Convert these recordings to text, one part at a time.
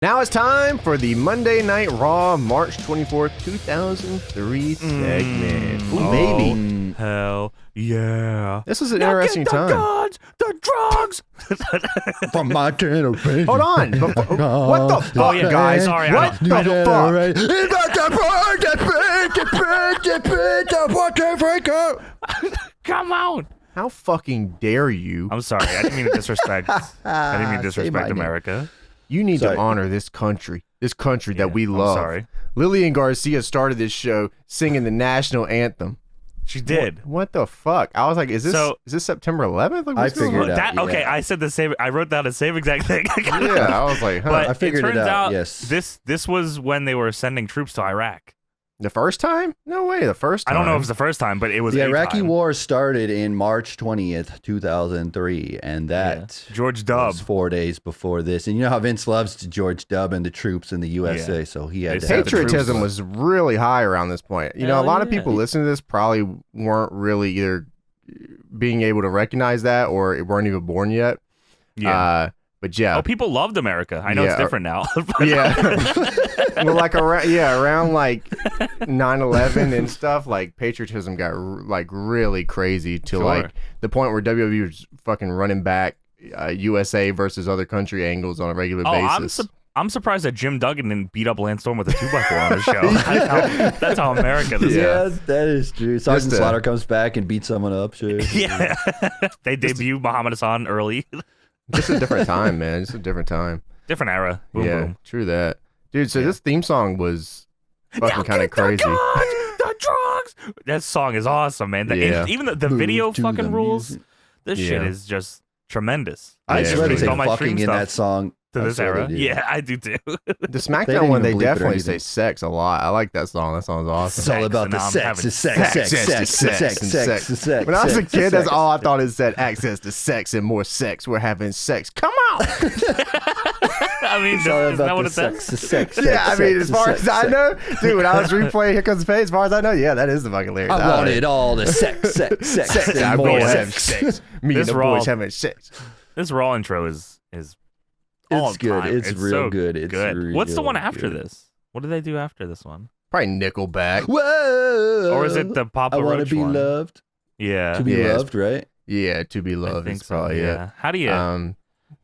Now it's time for the Monday Night Raw March 24th, 2003 segment. Ooh, baby. Hell yeah. This is an interesting time. The guns, the drugs. From my generation. Hold on. What the fuck, Oh, yeah, guys? sorry, What the fuck? Come on. How fucking dare you? I'm sorry. I didn't mean to disrespect. I didn't mean to disrespect America. You need to honor this country that we love. I'm sorry. Lillian Garcia started this show singing the national anthem. She did. What the fuck? I was like, is this September 11th? Like, I figured that. out. Okay, I said the same. I wrote down the same exact thing. Yeah, I was like, huh. But I figured it turns out yes. This was when they were sending troops to Iraq. The first time? No way, the first time. I don't know if it was the first time, but it was the a Iraqi time. War started in March 20th, 2003, and that George W. was 4 days before this. And you know how Vince loves George W. and the troops in the USA, so he had to have the patriotism troops. was really high around this point. You know, a lot of people listening to this probably weren't really either being able to recognize that or weren't even born yet. Yeah. But yeah. Oh, people loved America. I know it's different now. Yeah. Well, like around like 9/11 and stuff, like patriotism got like really crazy to like the point where WWE was fucking running back USA versus other country angles on a regular basis. I'm surprised that Jim Duggan didn't beat up Lance Storm with a 2x4 on his show. That's how American this is. Yeah, that is true. Sergeant Slaughter comes back and beats someone up. Sure. Yeah. They debut Muhammad Hassan early. Just a different time, man. Just a different time. Different era. Boom, boom. True that. Dude, so this theme song was fucking kind of crazy. The drugs. That song is awesome, man. Even the video fucking rules. This shit is just tremendous. I swear they say all my fucking in that song. To this era. Yeah, I do too. The SmackDown one, they definitely say sex a lot. I like that song. That song's awesome. It's all about the sex. It's sex. When I was a kid, that's all I thought it said. Access to sex and more sex. We're having sex. Come on. I mean, is that what it says? Sex. Yeah, I mean, as far as I know, dude, when I was replaying Here Comes the Pain, as far as I know, yeah, that is the fucking lyrics. I wanted all the sex. I'm going to have sex. Me and the boys having sex. This Raw intro is it's good. Time. It's real so good. It's good. What's the one after good. this? What do they do after this one? Probably Nickelback. Whoa! Or is it the Papa Roach one? I want to be loved. Yeah. To be loved, right? Yeah, to be loved. I think so, probably, yeah. How do you?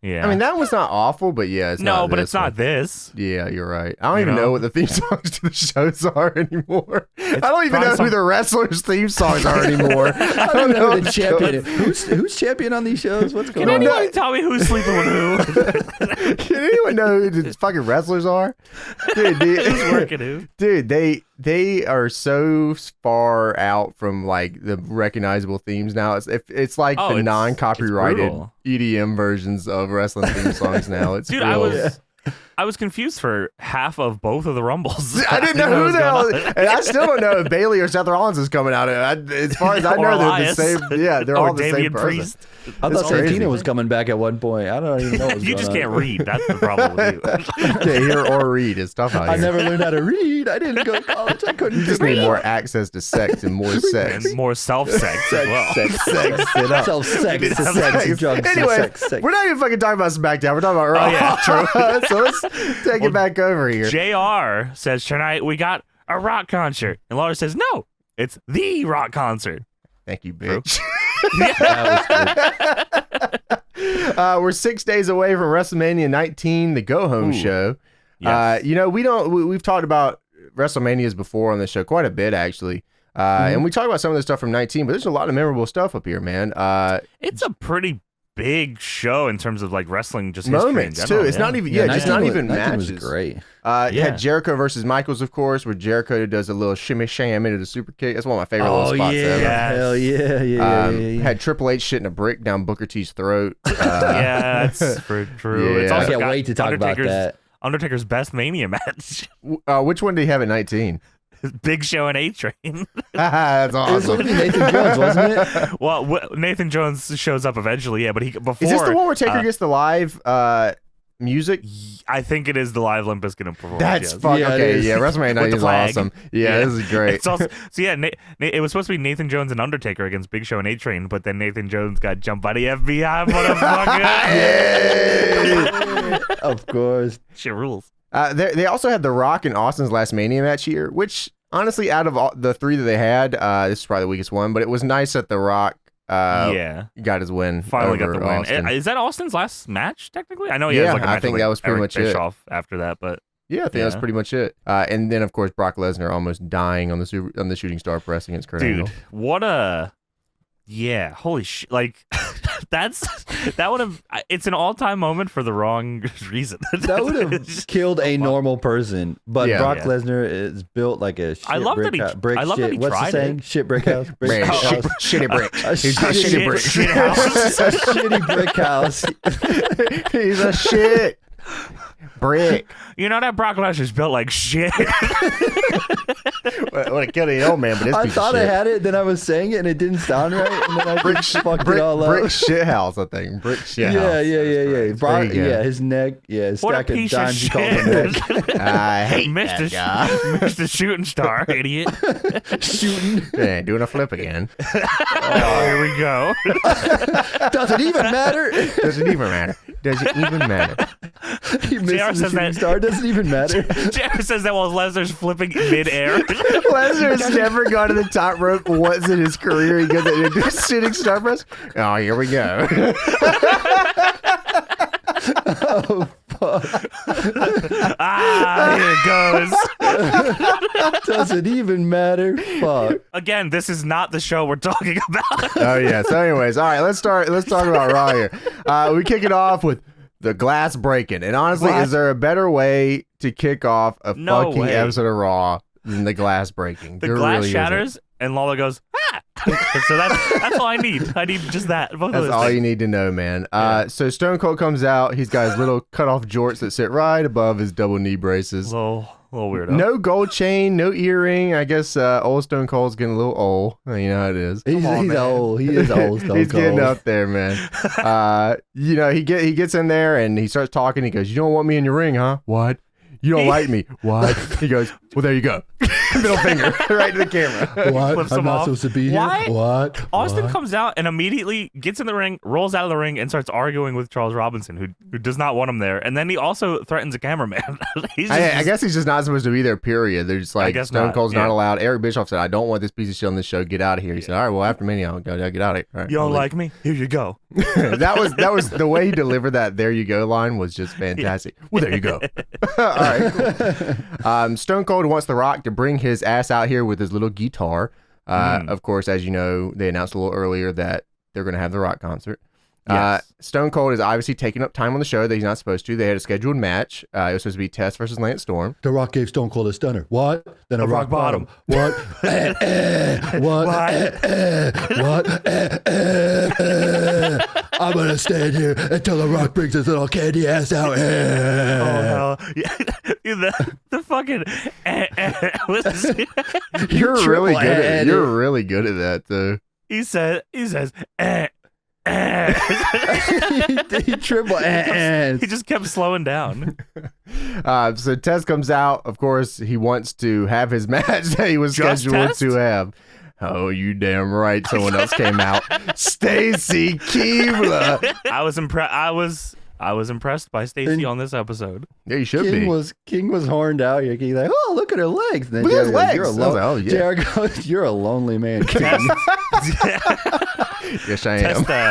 Yeah. I mean, that was not awful, but yeah, it's not but it's not this. Yeah, you're right. I don't even know what the theme songs to the shows are anymore. I don't even know who the wrestlers' theme songs are anymore. I don't know who the champion is. Who's champion on these shows? What's going on? Can anyone tell me who's sleeping with who? Can anyone know who the fucking wrestlers are? Dude, who's working who? Dude, they are so far out from like the recognizable themes now. It's like the non-copyrighted EDM versions of wrestling theme songs now. It's dude, I was confused for half of both of the Rumbles. I didn't know who the hell, and I still don't know if Bailey or Seth Rollins is coming out. As far as I know, they're the same. Yeah, they're all the same person. Priest. I thought Santina was coming back at one point. I don't even know what's You going just on. can't read. That's the problem with you. Yeah, hear or read. It's tough out here. I never learned how to read. I didn't go to college. I couldn't. You just need more access to sex and more sex. And more self-sex as well. Sex it up. Self-sex. Drugs. Anyway, we're not even fucking talking about SmackDown. We're talking about Raw. Oh, yeah, true. So let's take it back over here. JR says, tonight we got a rock concert. And Laura says, no, it's the rock concert. Thank you, bitch. That was good. We're 6 days away from WrestleMania 19, the go-home show. Yes. You know, we've talked about WrestleManias before on the show quite a bit, actually. And we talked about some of the stuff from 19, but there's a lot of memorable stuff up here, man. It's a pretty big show in terms of like wrestling just moments history in general, too. It's not even just not even matches. Was great. You had Jericho versus Michaels, of course, where Jericho does a little shimmy sham into the super kick. That's one of my favorite little spots ever. Hell yeah. Had Triple H shitting a brick down Booker T's throat. Yeah, that's for true. Yeah. It's also I can't wait to talk about that. Undertaker's best Mania match. Which one did he have at 19? Big Show and A-Train. That's It was awesome. Nathan Jones, wasn't it? Well, Nathan Jones shows up eventually, yeah, but before. Is this the one where Taker gets the live music? I think it is the live Limp Bizkit performance. That's fucking okay. Yeah, WrestleMania night is awesome. Yeah, this is great. It's also, so yeah, it was supposed to be Nathan Jones and Undertaker against Big Show and A-Train, but then Nathan Jones got jumped by the FBI, motherfucker. Of course. Shit rules. They also had The Rock and Austin's last Mania match here, which honestly, out of all the three that they had, this is probably the weakest one, but it was nice that The Rock got his win. Finally got the win. Austin. Is that Austin's last match, technically? I know he has like a match I think with, that was pretty much it. Bischoff after that, but yeah, I think that's pretty much it. And then, of course, Brock Lesnar almost dying on the Shooting Star press against Kurt Angle. Dude, what a... Yeah, holy shit. Like, that would have... It's an all-time moment for the wrong reason. That would have killed a normal person. But Brock Lesnar is built like a shit brick I love that he What's tried the saying? it. Shit brick house? Brick house. Shitty brick. He's a shitty brick. Shit house. A shitty brick house. He's a shit brick. You know that Brock Lesnar's built like shit. What a kill the old man, but this I piece thought of I shit. had it, then I was saying it and it didn't sound right, and then I just fucked it all up. Brick shit house, I think. Brick shit house. Yeah. Brock, his neck, his What a stack of piece of dimes he called him shit. neck. I hate Mr. that guy. Mr. Shooting Star, idiot. Shooting. Yeah, doing a flip again. Oh, here we go. Does it even matter? Does it even matter? Does it even matter? He misses the shooting star. Doesn't even matter. Jared says that while Lesnar's flipping mid-air. Lesnar's never gone to the top rope once in his career. He goes into a shooting star press. Oh, here we go. Oh, fuck. Here it goes. Doesn't even matter. Fuck. Again, this is not the show we're talking about. Oh, yeah. So anyways, all right, let's talk about Raw here. We kick it off with the glass breaking. And honestly, is there a better way to kick off a fucking episode of Raw than the glass breaking? The glass really shatters, and Lawler goes, ah! So that's all I need. I need just that. That's all you need to know, man. So Stone Cold comes out. He's got his little cut-off jorts that sit right above his double knee braces. Little weirdo. No gold chain, no earring. I guess old Stone Cold's getting a little old. You know how it is. He's old. He is old. Stone He's Cold. getting up there, man. He gets in there and he starts talking. He goes, "You don't want me in your ring, huh? What? You don't like me? What?" He goes, "Well, there you go." Middle finger right to the camera. What? I'm not supposed to be here. Why? What? Austin comes out and immediately gets in the ring, rolls out of the ring, and starts arguing with Charles Robinson, who does not want him there. And then he also threatens a cameraman. I guess he's just not supposed to be there, period. They're just like, Stone Cold's not allowed. Eric Bischoff said, "I don't want this piece of shit on this show. Get out of here." He said, "All right, well, after Mania, I'll get out of here." Right, you don't like me? Here you go. that was the way he delivered that "there you go" line was just fantastic. Well, there you go. All right, cool. Stone Cold wants The Rock to bring his ass out here with his little guitar. Of course, as you know, they announced a little earlier that they're going to have the Rock concert. Yes. Stone Cold is obviously taking up time on the show that he's not supposed to. They had a scheduled match. It was supposed to be Test versus Lance Storm. The Rock gave Stone Cold a stunner. What? Then a rock bottom. What? What? I'm going to stand here until The Rock brings his little candy ass out here. Oh, hell. Yeah. The fucking... You're really good at it. You're really good at that, too. He says, he triple ass. He just kept slowing down. So Test comes out. Of course, he wants to have his match that he was scheduled to have. Oh, you damn right. Someone else came out. Stacy Keibler. I was impressed by Stacy on this episode. Yeah, you should be. King was horned out here. He's like, oh, look at her legs. Then look at his legs. Jericho, you're a lonely man, King. Yes, I am. Very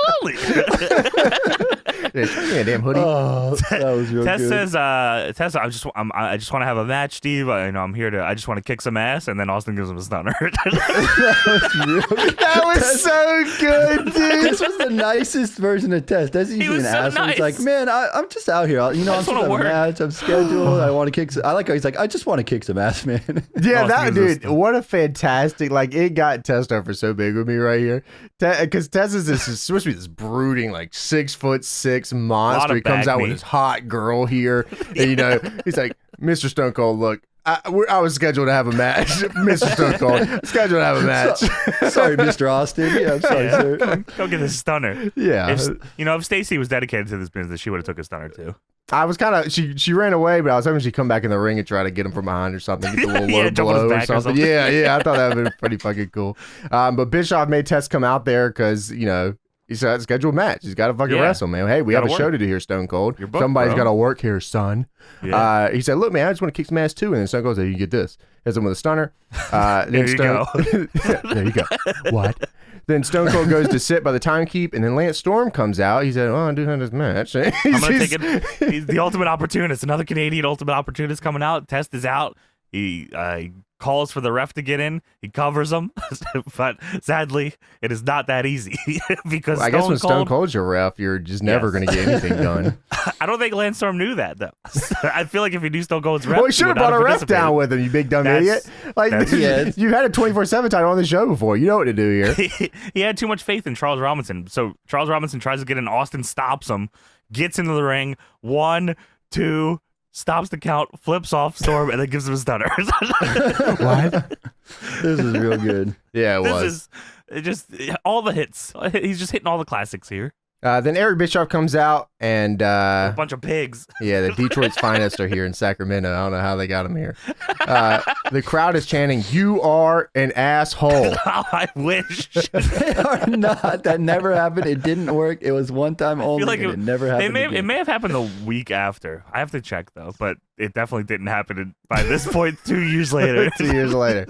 lonely. Yeah, damn hoodie. Oh, that was real Tess good. says, I just want to have a match, Steve. I just want to kick some ass, and then Austin gives him a stunner. That was so good, dude. This was the nicest version of Tess. That's usually an asshole. Nice. He's like, man, I'm just out here. I'm just on a match. I'm scheduled. I want to kick. I like how he's like, I just want to kick some ass, man. Yeah, that dude. What a fantastic! Like, it got Tess over so big with me right here, because Tess is supposed to be this brooding, like 6'6" monster. He comes out with his hot girl here, and he's like, "Mr. Stone Cold, look, I was scheduled to have a match, Mr. Stone Cold. Scheduled to have a match. Sorry, Mr. Austin. Yeah, I'm sorry, sir. Go get this stunner. Yeah. If Stacy was dedicated to this business, she would have took a stunner too. I was kind of she ran away, but I was hoping she'd come back in the ring and try to get him from behind or something, get the little low blow or something. Yeah, I thought that would be pretty fucking cool. But Bischoff made Test come out there because he's got a scheduled match. He's got to fucking wrestle, man. Hey, we have a show to do here, Stone Cold. Somebody's got to work here, son. Yeah. He said, look, man, I just want to kick some ass too. And then Stone Cold said, you get this. Hits him with a stunner. There you go. There you go. What? Then Stone Cold goes to sit by the timekeep, and then Lance Storm comes out. He said, I do have this match. I'm going to take it. He's the ultimate opportunist. Another Canadian ultimate opportunist coming out. Test is out. He calls for the ref to get in. He covers him, but sadly, it is not that easy because I guess when Stone Cold's your ref, you're just never going to get anything done. I don't think Lance Storm knew that though. I feel like if he knew Stone Cold's ref, he should have brought a ref down with him. You big dumb idiot! Like you've had a 24/7 title on the show before. You know what to do here. He had too much faith in Charles Robinson, so Charles Robinson tries to get in. Austin stops him, gets into the ring. 1, 2. Stops the count, flips off Storm, and then gives him a stunner. What? This is real good. Yeah, This is just all the hits. He's just hitting all the classics here. Then Eric Bischoff comes out and a bunch of pigs. Yeah, the Detroit's finest are here in Sacramento. I don't know how they got him here. The crowd is chanting, "You are an asshole." I wish. They are not. That never happened. It didn't work. It was one time only. Like it never happened. It may have happened the week after. I have to check though, but it definitely didn't happen by this point. 2 years later. 2 years later.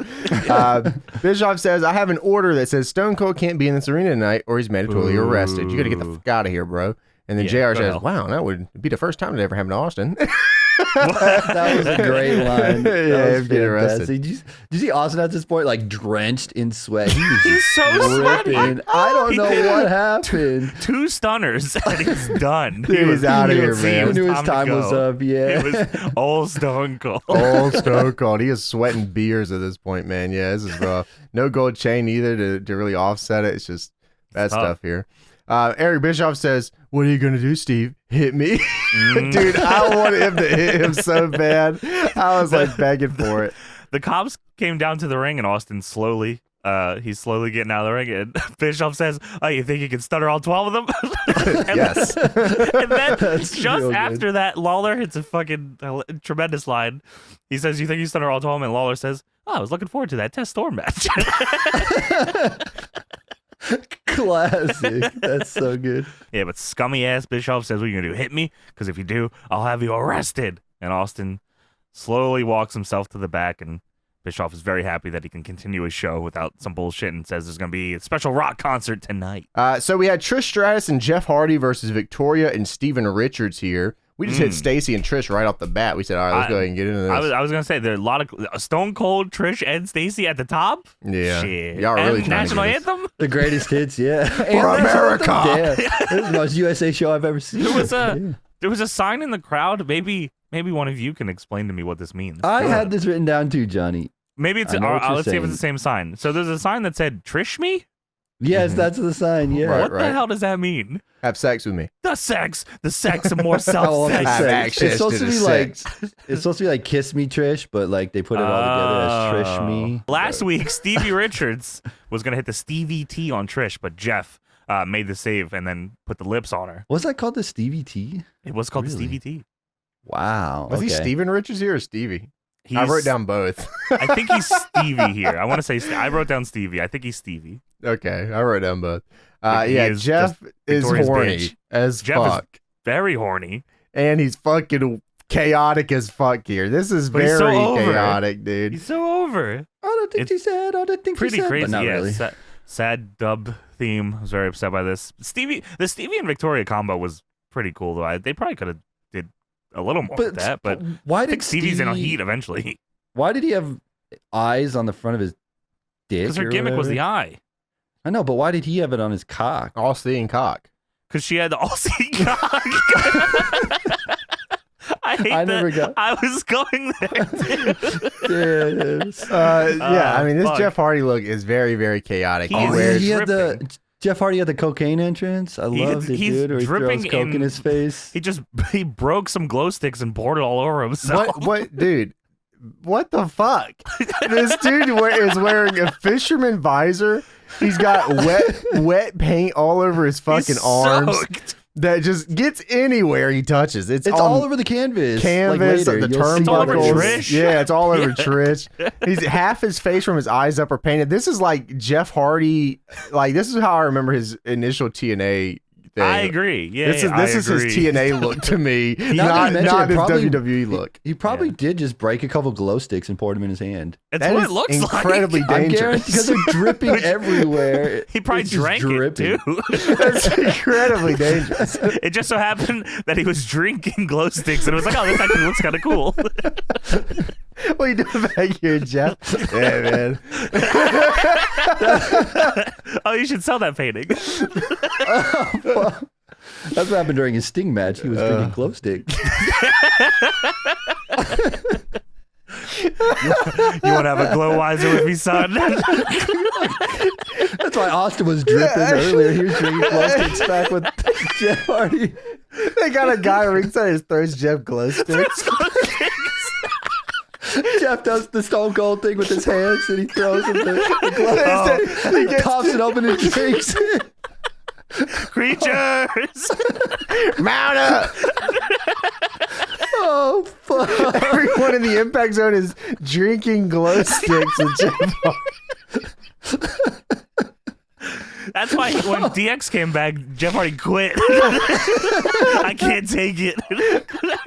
Bischoff says, "I have an order that says Stone Cold can't be in this arena tonight, or he's mandatorily arrested. You got to get the fuck out of here, bro." And then JR says, "Wow, that would be the first time it ever happened to Austin." That was a great line. Yeah, get arrested. Did you see Austin at this point, like drenched in sweat? He's so sweaty. I don't know what happened. 2 stunners and he's done. He's out of here, man. He knew his time was up. Yeah, it was old Stone Cold. Old Stone Cold. He is sweating beers at this point, man. Yeah, this is rough. No gold chain either to really offset it. It's just bad stuff here. Eric Bischoff says, "What are you going to do, Steve? Hit me?" Dude, I wanted him to hit him so bad. I was like begging for it. The cops came down to the ring and Austin he's slowly getting out of the ring. And Bischoff says, "Oh, you think you can stutter all 12 of them?" Yes. And then just after that, Lawler hits a fucking tremendous line. He says, "You think you stutter all 12 of them?" And Lawler says, "Oh, I was looking forward to that Test Storm match." Classic. That's so good. Yeah, but scummy ass Bischoff says, "What are you gonna do? Hit me? Because if you do, I'll have you arrested." And Austin slowly walks himself to the back, and Bischoff is very happy that he can continue his show without some bullshit, and says there's gonna be a special rock concert tonight. So we had Trish Stratus and Jeff Hardy versus Victoria and Steven Richards here. We just hit Stacy and Trish right off the bat. We said, all right, let's go ahead and get into this. I was going to say, there are a lot of Stone Cold, Trish, and Stacy at the top. Yeah. Shit. Y'all are really trying National Anthem? The greatest hits, yeah. For America. Yeah. This is the most USA show I've ever seen. There was a sign in the crowd. Maybe one of you can explain to me what this means. I had this written down too, Johnny. Maybe it's, let's see if it's the same sign. So there's a sign that said, "Trish me?" Yes, that's the sign, yeah. What the hell does that mean? Have sex with me. The sex and more self-sex. It's supposed to be like "Kiss Me, Trish," but like they put it all together as "Trish Me." Last week, Stevie Richards was gonna hit the Stevie T on Trish, but Jeff made the save and then put the lips on her. Was that called the Stevie T? It was called the Stevie T. Wow. Was he Steven Richards here or Stevie? I wrote down both. I think he's Stevie here. I want to say I wrote down Stevie. I think he's Stevie. Okay, I wrote down both. Jeff is horny as fuck. Is very horny. And he's fucking chaotic as fuck here. This is very chaotic, dude. He's so over. All the things he said, all the things he said. Pretty crazy, but not really. Sad dub theme. I was very upset by this. The Stevie and Victoria combo was pretty cool, though. They probably could have did a little more with that, but why I think Stevie's in a heat eventually. Why did he have eyes on the front of his dick? Because her gimmick was the eye. I know, but why did he have it on his cock? All-seeing cock. Because she had the all-seeing cock. I was going there too. I mean, this Jeff Hardy look is very, very chaotic. Jeff Hardy had the cocaine entrance. I love it, dude. Or he throws coke in his face. He broke some glow sticks and poured it all over himself. What, dude? what the fuck? This dude is wearing a fisherman visor. He's got wet paint all over his fucking arms. That just gets anywhere he touches. It's all over the canvas. Like later, the turnbuckles. Yeah, it's all over Trish. He's half his face from his eyes up are painted. This is like Jeff Hardy. Like this is how I remember his initial TNA thing. I agree. Yeah, this is his TNA look to me, not his WWE look. He probably did just break a couple glow sticks and poured them in his hand. That's what it looks incredibly dangerous because they're dripping everywhere. He probably drank it too. That's incredibly dangerous. It just so happened that he was drinking glow sticks and it was like, oh, this actually looks kind of cool. What are you doing back here, Jeff? Yeah, man. Oh, you should sell that painting. That's what happened during his Sting match. He was drinking glow sticks. You want to have a glow wiser with me, son? That's why Austin was dripping earlier. He was drinking glow sticks back with Jeff Hardy. They got a guy ringside who throws Jeff glow sticks. Jeff does the Stone Cold thing with his hands and he throws him the glow. He pops it open and drinks it. Creatures! Mount up! Oh, fuck. Everyone in the Impact Zone is drinking glow sticks with Jeff Hardy. That's why when DX came back, Jeff Hardy quit. I can't take it.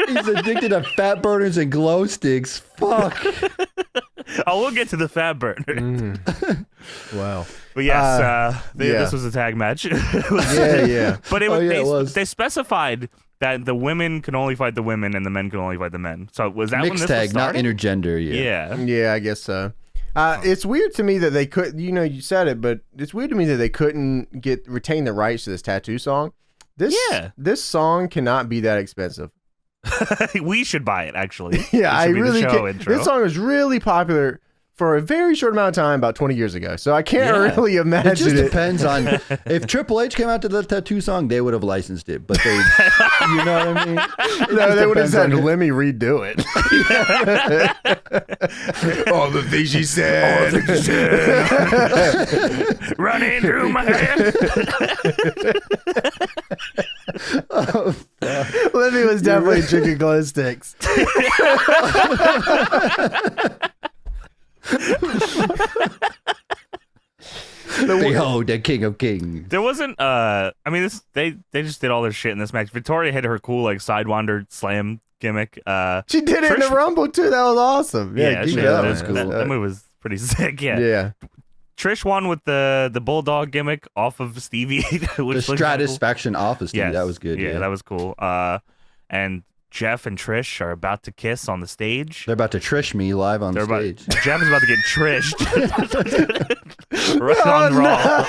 He's addicted to fat burners and glow sticks. Fuck. Oh, we'll get to the fat burner. Wow. But yes, this was a tag match. Yeah. But they specified that the women can only fight the women and the men can only fight the men. So was that mixed tag, not intergender? Yeah, I guess so. It's weird to me that they could. You said it, but it's weird to me that they couldn't retain the rights to this tattoo song. This song cannot be that expensive. We should buy it, actually. Yeah, I really can. This song was really popular for a very short amount of time, about 20 years ago. So I can't really imagine it. Just depends on if Triple H came out to the tattoo song, they would have licensed it. But they, you know what I mean? No, they would have said, "Let me redo it." All the things she said. Running through my head. Lemmy was definitely drinking glow sticks. Behold the King of Kings. There wasn't they just did all their shit in this match. Victoria hit her cool like sidewinder slam gimmick. She did it in the Rumble too. That was awesome. Yeah, that was cool. That move was pretty sick. Yeah. Trish won with the bulldog gimmick off of Stevie. The Stratisfaction cool. Off of Stevie. Yes. That was good. Yeah, that was cool. And Jeff and Trish are about to kiss on the stage. They're about to Trish me live on the stage. Jeff is about to get Trished. Right on Raw.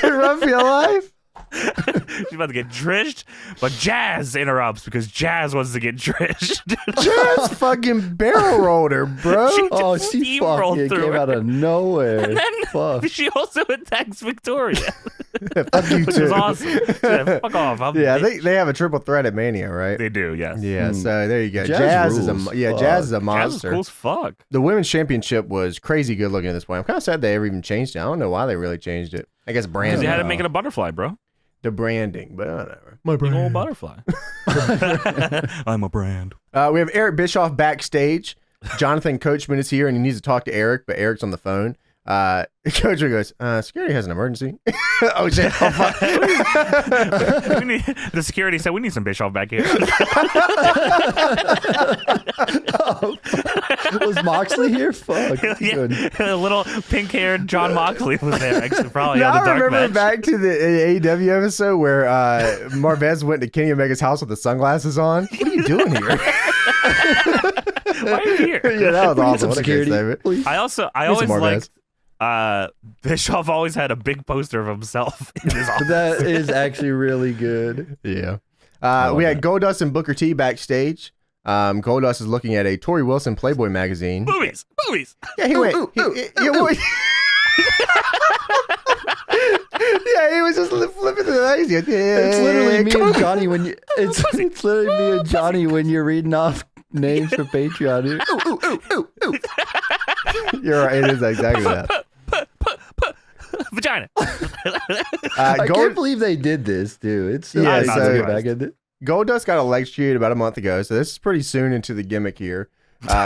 No. Run for your life. She's about to get Trished, but Jazz interrupts because Jazz wants to get Trished. Jazz fucking barrel rolled her, bro. She fucking came out of nowhere. And then she also attacks Victoria. Fuck you too. Which was awesome. Yeah, fuck off. They have a triple threat at Mania, right? They do, yes. Yeah, so there you go. Jazz is a monster. Jazz is cool as fuck. The women's championship was crazy good looking at this point. I'm kind of sad they ever even changed it. I don't know why they really changed it. I guess branding. Because they had to make it a butterfly, bro. The branding, but whatever. My brand. Big old butterfly. I'm a brand. We have Eric Bischoff backstage. Jonathan Coachman is here and he needs to talk to Eric, but Eric's on the phone. Coachman goes, security has an emergency. Oh shit. Oh, fuck. The security said we need some Bischoff back here. Was Moxley here? Fuck. Yeah, a little pink-haired John Moxley was there. Actually, probably now on the dark I remember match. back to the AEW episode where Marvez went to Kenny Omega's house with the sunglasses on. What are you doing here? Why are you here? Yeah, that was awesome. What a security, great statement. I always liked Bischoff always had a big poster of himself in his office. That is actually really good. Yeah. We had Goldust and Booker T backstage. Goldust is looking at a Tori Wilson Playboy magazine. Movies. Yeah, he went. Yeah, he was just flipping through the magazine. It's literally me and Johnny when you. It's literally me and Johnny when you're reading off names for Patreon here. You're right. It is exactly that. Vagina. I can't believe they did this, too. It's so Yeah, so- back in it. Goldust got electrocuted about a month ago, so this is pretty soon into the gimmick here,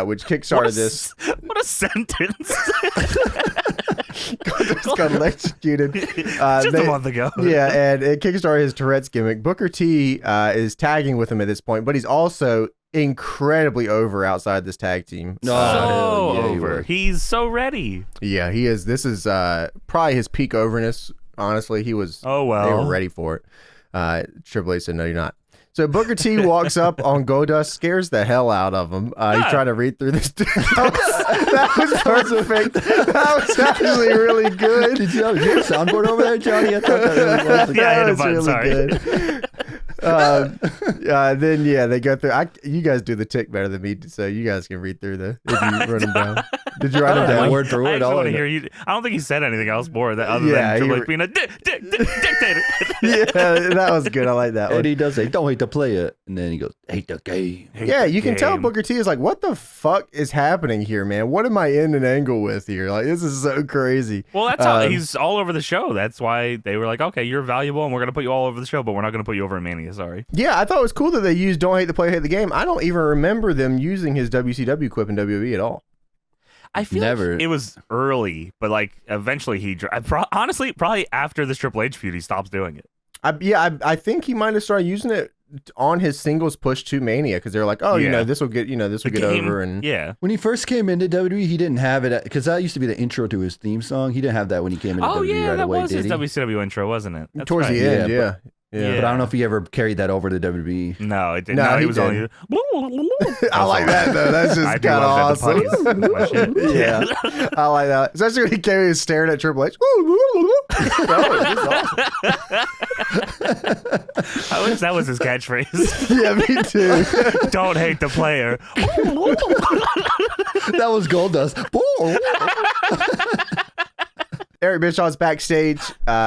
which kickstarted this. What a sentence. Goldust got electrocuted Just a month ago. Yeah, and it kickstarted his Tourette's gimmick. Booker T is tagging with him at this point, but he's also incredibly over outside this tag team. So over. He's so ready. Yeah, he is. This is probably his peak overness. Honestly, he was. Oh well. They were ready for it. Triple H said, "No, you're not." So Booker T walks up on Goldust, scares the hell out of him. He's trying to read through this. That was perfect. That was actually really good. Did you have your soundboard over there, Johnny? I thought that really was. Yeah, That was really good. Then they go through. You guys do the tick better than me, so you guys can read through if you run them down. Did you write them down? Word for word. I want to hear you. I don't think he said anything else more other than Triple H being a dictator. Yeah, that was good. I like that one. And he does say, "Don't hate to play it," and then he goes, "Hate the game." Yeah, you can tell Booker T is like, what the fuck is happening here, man? What am I in an angle with here? Like, this is so crazy. Well, that's how he's all over the show. That's why they were like, okay, you're valuable, and we're gonna put you all over the show, but we're not gonna put you over in Mania. Sorry. Yeah, I thought it was cool that they used "Don't Hate the Play, Hate the Game." I don't even remember them using his WCW quip in WWE at all. I feel like it was early, but like eventually honestly, probably after this Triple H feud, he stops doing it. I think he might have started using it on his singles push to Mania because they're like, this will get over. And when he first came into WWE, he didn't have it because that used to be the intro to his theme song. He didn't have that when he came into WWE right away. That was his WCW intro, wasn't it? That's towards the end, yeah. But I don't know if he ever carried that over to WWE. No, it didn't. No, he was only. I like that though. That's just kind of awesome. Yeah, I like that. Especially when he came and staring at Triple H. I wish that was his catchphrase. Yeah, me too. Don't hate the player. That was Goldust. Eric Bischoff's backstage.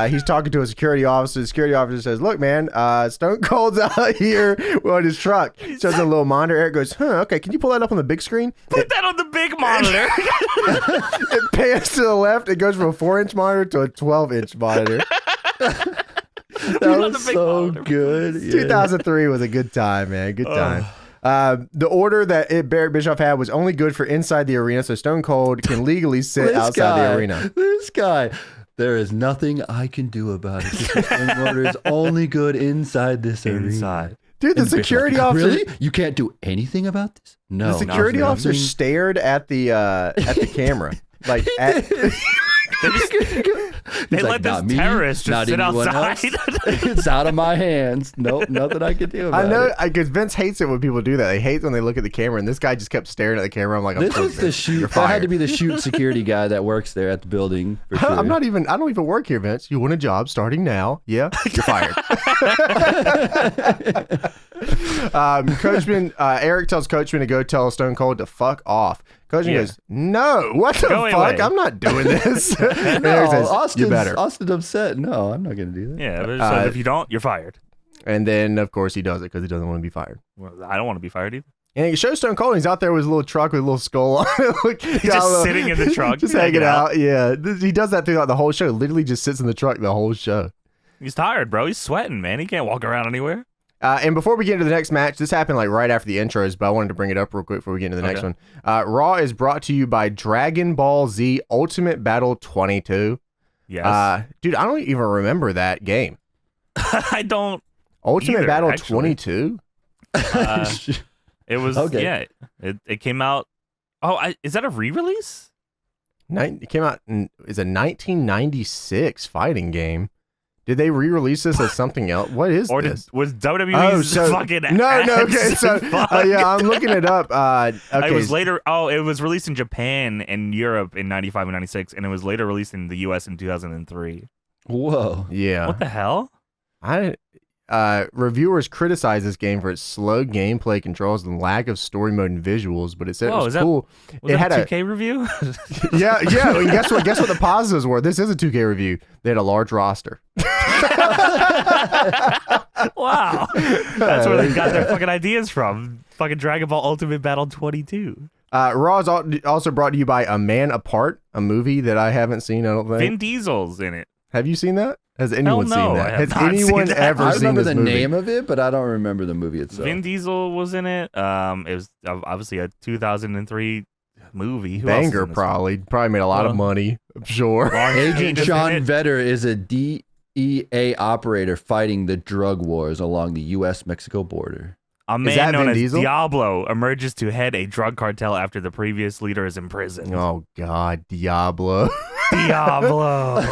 He's talking to a security officer. The security officer says, "Look, man, Stone Cold's out here on his truck." Shows a little monitor. Eric goes, "Okay, can you pull that up on the big screen?" Put that on the big monitor. It pans to the left. It goes from a 4-inch monitor to a 12-inch monitor. That was so good. 2003 was a good time, man. Good time. The order that Eric Bischoff had was only good for inside the arena, so Stone Cold can legally sit outside the arena. This guy, there is nothing I can do about it. This order is only good inside this arena. Dude, the security officer. Really? You can't do anything about this? No. The security officer stared at the camera. Like they let this terrorist just sit outside. It's out of my hands. Nope, nothing I can do about it. I know, because Vince hates it when people do that. They hate when they look at the camera, and this guy just kept staring at the camera. I'm like, this was the shoot. That had to be the shoot security guy that works there at the building. For sure. I don't even work here, Vince. You want a job starting now? Yeah, you're fired. Coachman, Eric tells Coachman to go tell Stone Cold to fuck off. Coachman goes, "No, what the fuck? Away. I'm not doing this." No, Eric says, "You better." Austin's upset. No, I'm not going to do that. Yeah, but if you don't, you're fired. And then, of course, he does it because he doesn't want to be fired. Well, I don't want to be fired either. And he shows Stone Cold. He's out there with his little truck with a little skull on it. He's just sitting in the truck. Just hanging out. Yeah. He does that throughout the whole show. Literally just sits in the truck the whole show. He's tired, bro. He's sweating, man. He can't walk around anywhere. And before we get into the next match, this happened like right after the intros, but I wanted to bring it up real quick before we get into the next one. Raw is brought to you by Dragon Ball Z Ultimate Battle 22. Yes. Dude, I don't even remember that game. I don't. Ultimate either, Battle actually. 22? It was, it came out. Oh, is that a re-release? It came out, it's a 1996 fighting game. Did they re-release this as something else? What is this? Was WWE's fucking okay. So, I'm looking it up. Okay. It was later. Oh, it was released in Japan and Europe in 95 and 96, and it was later released in the US in 2003. Whoa. Yeah. What the hell? Reviewers criticize this game for its slow gameplay controls and lack of story mode and visuals, but it said it was cool. Was that a 2K review? Yeah. Well, guess what the positives were? This is a 2K review. They had a large roster. Wow. That's where they got their fucking ideas from. Fucking Dragon Ball Ultimate Battle 22. Raw is also brought to you by A Man Apart, a movie that I haven't seen, I don't think. Vin Diesel's in it. Have you seen that? Has anyone no, seen that? Has anyone ever I seen remember this the movie? name of it, but I don't remember the movie itself. Vin Diesel was in it. It was obviously a 2003 movie. Who Banger, else is in this probably. Probably made a lot of money, I'm sure. Agent Sean Vetter is a DEA operator fighting the drug wars along the U.S.-Mexico border. A man known as Diablo emerges to head a drug cartel after the previous leader is imprisoned. Oh, God, Diablo. Diablo.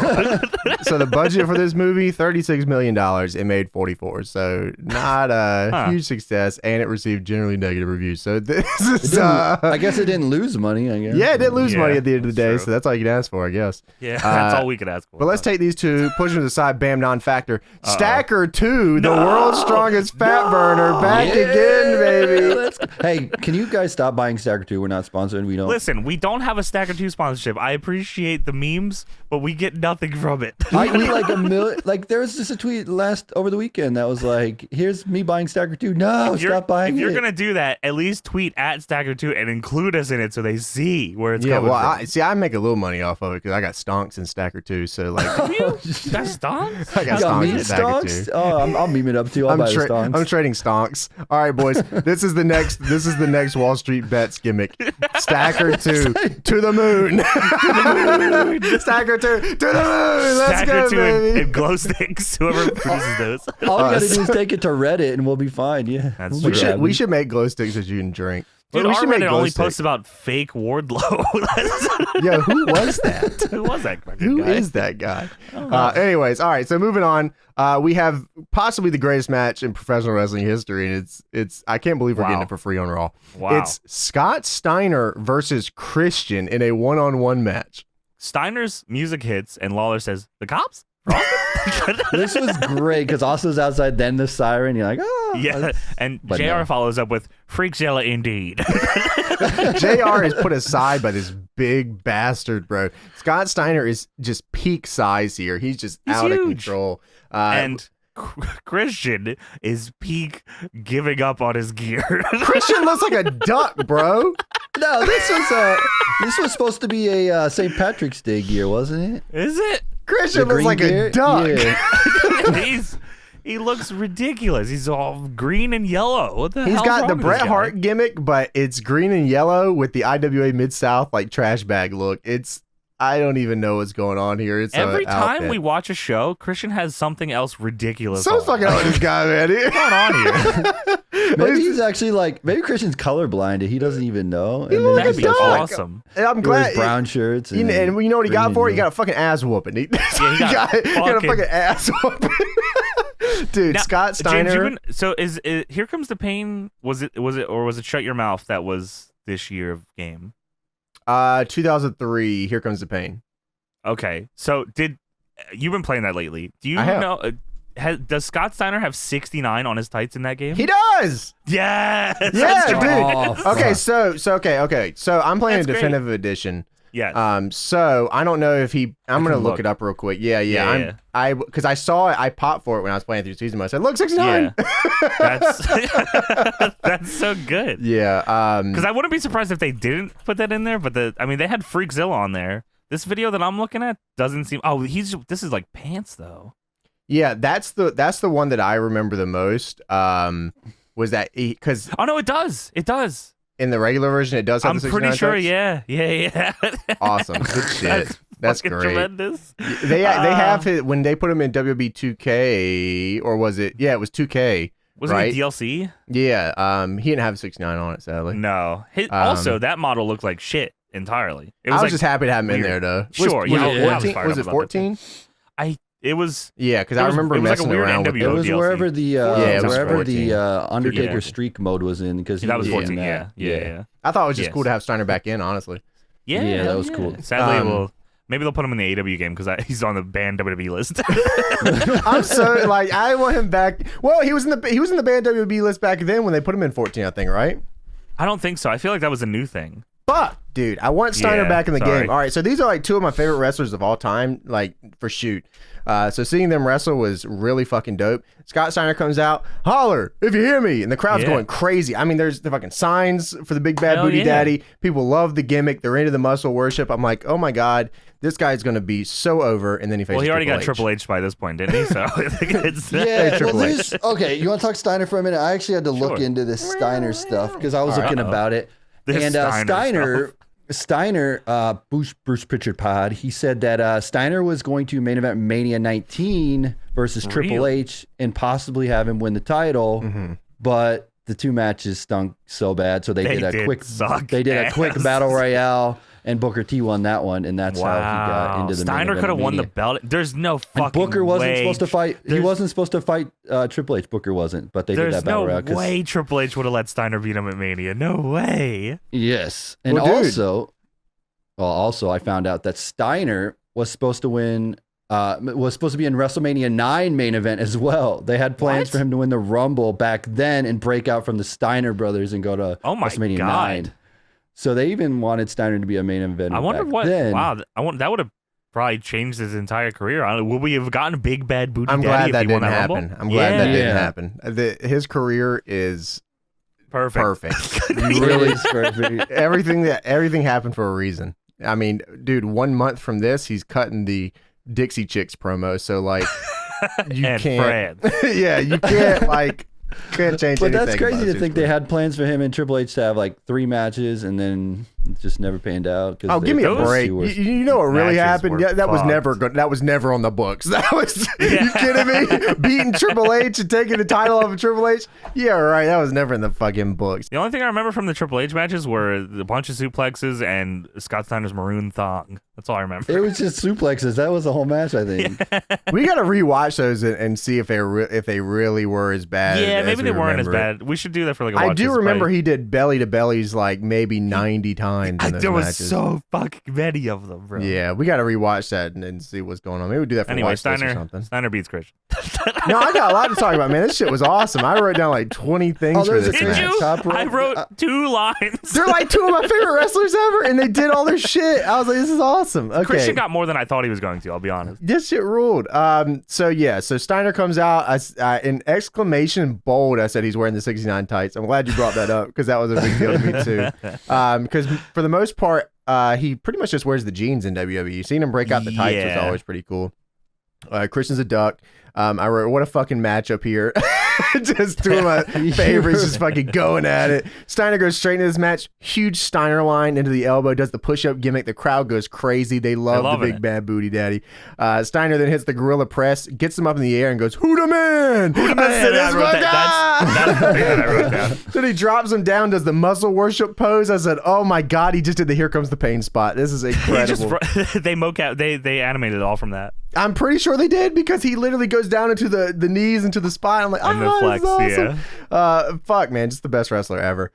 So the budget for this movie, $36 million. It made 44, so not a huge success, and it received generally negative reviews. So this is, I guess it didn't lose money, I guess. Yeah, it didn't lose money at the end of the day, so that's all you can ask for, I guess. Yeah, that's all we could ask for. But let's take these two, push them to the side, bam, non-factor. Stacker 2, the world's strongest fat burner, back again, baby. Hey, can you guys stop buying Stacker 2? We're not sponsored. We don't. Listen, we don't have a Stacker 2 sponsorship. I appreciate the memes, but we get nothing from it. I tweet like a million. Like there was just a tweet over the weekend that was like, "Here's me buying Stacker 2." No, stop buying it. If you're gonna do that, at least tweet at Stacker 2 and include us in it so they see where it's coming from. I make a little money off of it because I got stonks in Stacker 2. So like, you got stonks? I got stonks in Stacker 2. Oh, I'll meme it up too. I'll buy the stonks. I'm trading stonks. All right, boys. This is the next Wall Street Bets gimmick. Stacker 2 to the moon. Stacker 2 to the moon. Let's Stacker go, 2 baby. and glow sticks. Whoever produces those. All we gotta do is take it to Reddit and we'll be fine. Yeah, that's true. We should make glow sticks that you can drink. Dude, we our should make Reddit glow only sticks. posts about fake Wardlow. Yo, who was that? Who was that fucking Who guy? is that guy? Anyways, all right. So moving on, we have possibly the greatest match in professional wrestling history, and it's I can't believe we're getting it for free on Raw. Wow. It's Scott Steiner versus Christian in a one-on-one match. Steiner's music hits, and Lawler says, "The cops." This was great because Austin's outside, then the siren. You're like, oh. Yeah, and JR follows up with Freakzilla indeed. JR is put aside by this big bastard, bro. Scott Steiner is just peak size here. He's just out of control. And Christian is peak giving up on his gear. Christian looks like a duck, bro. No, this was supposed to be a St. Patrick's Day gear, wasn't it? Is it? Christian looks like a duck. Yeah. He looks ridiculous. He's all green and yellow. What the hell? He's got the Bret Hart gimmick, but it's green and yellow with the IWA Mid-South like trash bag look. I don't even know what's going on here. It's every time we watch a show, Christian has something else ridiculous. So fucking on this guy, man. What's going on here? Maybe he's actually maybe Christian's colorblind. He doesn't even know. That'd be awesome. And I'm glad. Brown shirts. And you know what he got for it? He got a fucking ass whooping. He got a fucking ass whooping. Dude, now, Scott Steiner. So is Here Comes the Pain? Was it Shut Your Mouth that was this year of game? 2003. Here Comes the Pain. Okay, so you've been playing that lately? Do you know? Does Scott Steiner have 69 on his tights in that game? He does. Yes. Yeah, dude. Okay, so I'm playing a definitive edition. Yeah. So I don't know if I'm gonna look it up real quick. Yeah. Because I saw it. I popped for it when I was playing through season mode. I said, "Look, 69." Yeah. That's so good. Yeah. Because I wouldn't be surprised if they didn't put that in there. But they had Freakzilla on there. This video that I'm looking at doesn't seem. Oh, this is like pants though. Yeah, that's the one that I remember the most. Was that because? Oh no, it does. It does. In the regular version, it does have I'm the 69 pretty sure, tights? yeah. Awesome. Good shit. That's great. Tremendous. They have it when they put him in WB 2K, or was it? Yeah, it was 2K. Was right? it DLC? Yeah. He didn't have 69 on it, sadly. No. Also, that model looked like shit entirely. I was just happy to have him in there, though. Sure. Was it 14? It was. Yeah, because I remember messing around with it. It was DLC. wherever the wherever the Undertaker streak mode was in, because that was 14. Yeah. I thought it was just cool to have Steiner back in, honestly. Yeah, that was cool. Sadly, maybe they'll put him in the AEW game because he's on the banned WWE list. I'm so I want him back. Well, he was in the banned WWE list back then when they put him in 14, I think, right? I don't think so. I feel like that was a new thing. Fuck, dude. I want Steiner back in the game. All right, so these are like two of my favorite wrestlers of all time, like for shoot. So seeing them wrestle was really fucking dope. Scott Steiner comes out, holler if you hear me, and the crowd's going crazy. I mean, there's the fucking signs for the big bad booty daddy. People love the gimmick. They're into the muscle worship. I'm like, oh my god, this guy's gonna be so over. And then he faces. Well, he already got H. Triple H by this point, didn't he? So I think it's Triple H. Okay, you want to talk Steiner for a minute? I actually had to look into this Steiner stuff because I was looking about it. And Steiner, Bruce Pritchard Pod, he said that Steiner was going to main event Mania 19 versus Triple H and possibly have him win the title, but the two matches stunk so bad, so they did a quick battle royale, and Booker T won that one, and that's how he got into the Steiner could have won the belt. There's no fucking and Booker wasn't way. supposed to fight. He wasn't supposed to fight Triple H. Booker wasn't, but they did that battle royale. There's no way Triple H would have let Steiner beat him at Mania. No way. Yes, and also I found out that Steiner was supposed to win. Was supposed to be in WrestleMania 9 main event as well. They had plans for him to win the Rumble back then and break out from the Steiner brothers and go to WrestleMania 9. So they even wanted Steiner to be a main event. I wonder back then. Wow, that would have probably changed his entire career. Would we have gotten Big Bad Booty I'm Daddy glad that if he won didn't that happen. Rumble? I'm glad that didn't happen. His career is perfect. Really is perfect. Everything happened for a reason. I mean, dude, 1 month from this, he's cutting the Dixie Chicks promo. So like, you can't. Yeah, you can't can't change but anything. But that's crazy to think they had plans for him and Triple H to have like 3 matches and then it just never panned out. Oh, give me a break. You know what really happened? Yeah, that was never good. That was never on the books. That was, you kidding me? Beating Triple H and taking the title off of Triple H? Yeah, right. That was never in the fucking books. The only thing I remember from the Triple H matches were a bunch of suplexes and Scott Steiner's maroon thong. That's all I remember. It was just suplexes. That was the whole match, I think. We got to rewatch those and see if they really were as bad. Yeah, maybe they weren't as bad. We should do that for like a I do remember he did belly to bellies like maybe 90 times in those there was matches. So fucking many of them, bro. Yeah, we got to rewatch that and see what's going on. Maybe we'll do that for anyway, or something. Steiner beats Christian. No, I got a lot to talk about, man. This shit was awesome. I wrote down like 20 things for this match. Did you? I wrote 2 lines. They're like 2 of my favorite wrestlers ever, and they did all their shit. I was like, this is awesome. Okay. Christian got more than I thought he was going to, I'll be honest. This shit ruled. So Steiner comes out in exclamation bold. I said he's wearing the 69 tights. I'm glad you brought that up because that was a big deal to me too. Because for the most part, he pretty much just wears the jeans in WWE. Seeing him break out the tights was always pretty cool. Christian's a duck. I wrote, what a fucking matchup here. Just 2 of my favorites just fucking going at it. Steiner goes straight into this match. Huge Steiner line into the elbow. Does the push-up gimmick. The crowd goes crazy. They love the big bad booty daddy. Steiner then hits the gorilla press, gets him up in the air and goes, who the man? Who the man? That's the thing that I wrote down. Then he drops him down, does the muscle worship pose. I said, oh my God, he just did the here comes the pain spot. This is incredible. They animated it all from that. I'm pretty sure they did because he literally goes down into the knees into the spine. I'm like, oh, flex, this is awesome. Fuck, man, just the best wrestler ever.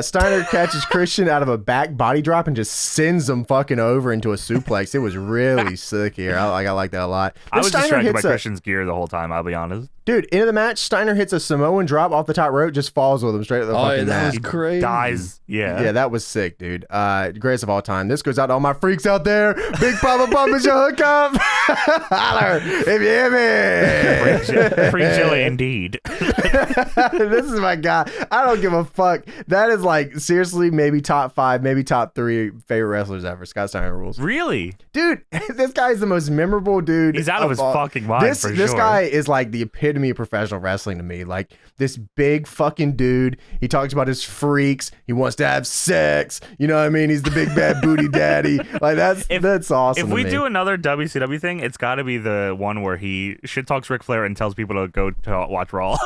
Steiner catches Christian out of a back body drop and just sends him fucking over into a suplex. It was really sick here. I like that a lot. I was distracted by Christian's gear the whole time, I'll be honest. Dude, into the match, Steiner hits a Samoan drop off the top rope, just falls with him straight to the fucking mat. That was crazy. Dies. Yeah, that was sick, dude. Greatest of all time. This goes out to all my freaks out there. Big Papa Pump is your hookup. Holler if you hear me. Free chili indeed. This is my guy. I don't give a fuck. That is like seriously maybe top 5, maybe top 3 favorite wrestlers ever. Scott Steiner rules. Really? Dude, this guy is the most memorable dude. He's out of his fucking mind. This guy is like the epitome of professional wrestling to me. Like this big fucking dude. He talks about his freaks. He wants to have sex. You know what I mean? He's the big bad booty daddy. Like that's awesome. If we do another WCW thing, it's got to be the one where he shit talks Ric Flair and tells people to go to watch Raw.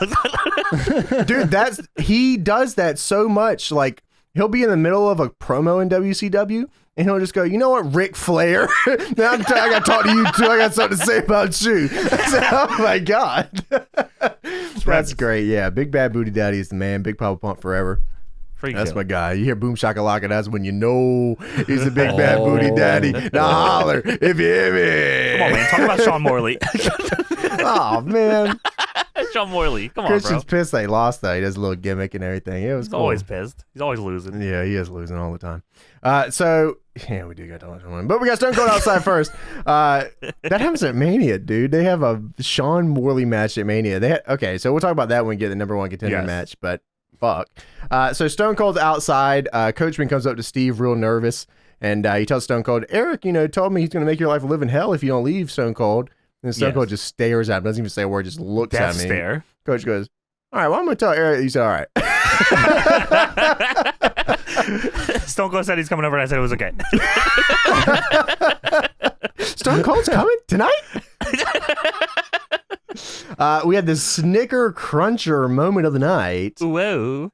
Dude, he does that so much. Like he'll be in the middle of a promo in WCW and he'll just go, you know what, Ric Flair? Now I got to talk to you too. I got something to say about you. Oh my God. That's great. Yeah. Big Bad Booty Daddy is the man. Big Papa Pump forever. That's my guy. You hear Boom Shakalaka, that's when you know he's a big bad booty daddy. Now holler if you hear me. Come on, man. Talk about Sean Morley. Oh, man. Sean Morley. Come on, Christian's bro. pissed they lost, though. He does a little gimmick and everything. It was He's cool. always pissed. He's always losing. Yeah, he is losing all the time. So, yeah, we do got to watch one. But we got Stone Cold outside first. That happens at Mania, dude. They have a Sean Morley match at Mania. Okay, so we'll talk about that when we get the number one contender match, but fuck. So Stone Cold's outside. Coachman comes up to Steve real nervous, and he tells Stone Cold, Eric, told me he's going to make your life a living hell if you don't leave, Stone Cold. And Stone Cold just stares at him, doesn't even say a word, just looks at me. Stare. Coach goes, all right, well, I'm going to tell Eric. He said, all right. Stone Cold said he's coming over, and I said it was okay. Stone Cold's coming tonight? We had the Snicker Cruncher moment of the night. Whoa.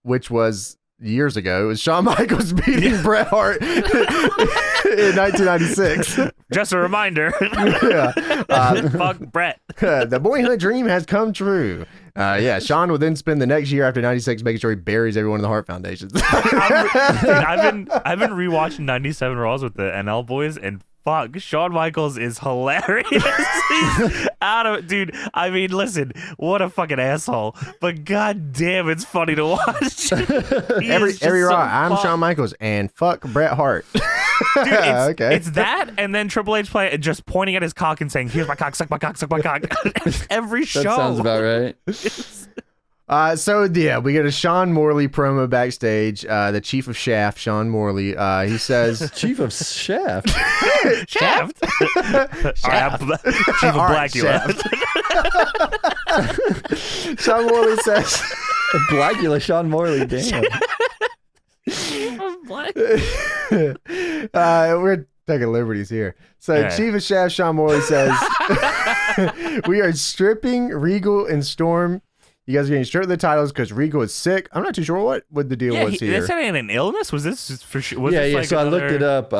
Which was years ago. It was Shawn Michaels beating Bret Hart in 1996. Just a reminder. Fuck Bret. The boyhood dream has come true. Shawn would then spend the next year after 96 making sure he buries everyone in the Hart Foundations. I've been rewatching 97 Raws with the NL boys, and fuck, Shawn Michaels is hilarious. He's out of, dude. I mean, listen, what a fucking asshole. But god damn, it's funny to watch. every Raw, I'm Shawn Michaels and fuck Bret Hart. Dude, it's that, and then Triple H just pointing at his cock and saying, "Here's my cock, suck my cock, suck my cock." Every show. That sounds about right. We get a Sean Morley promo backstage. The Chief of Shaft, Sean Morley, he says, Chief of Shaft? Shaft? Chief of Blackula. Sean Morley says, Blackula, Sean Morley, damn. We're taking liberties here. So Chief of Shaft, Sean Morley says, we are stripping Regal and Storm. You guys are getting stripped of the titles because Regal is sick. I'm not too sure what the deal was here. They said he had an illness? Was this for sure? So I looked it up.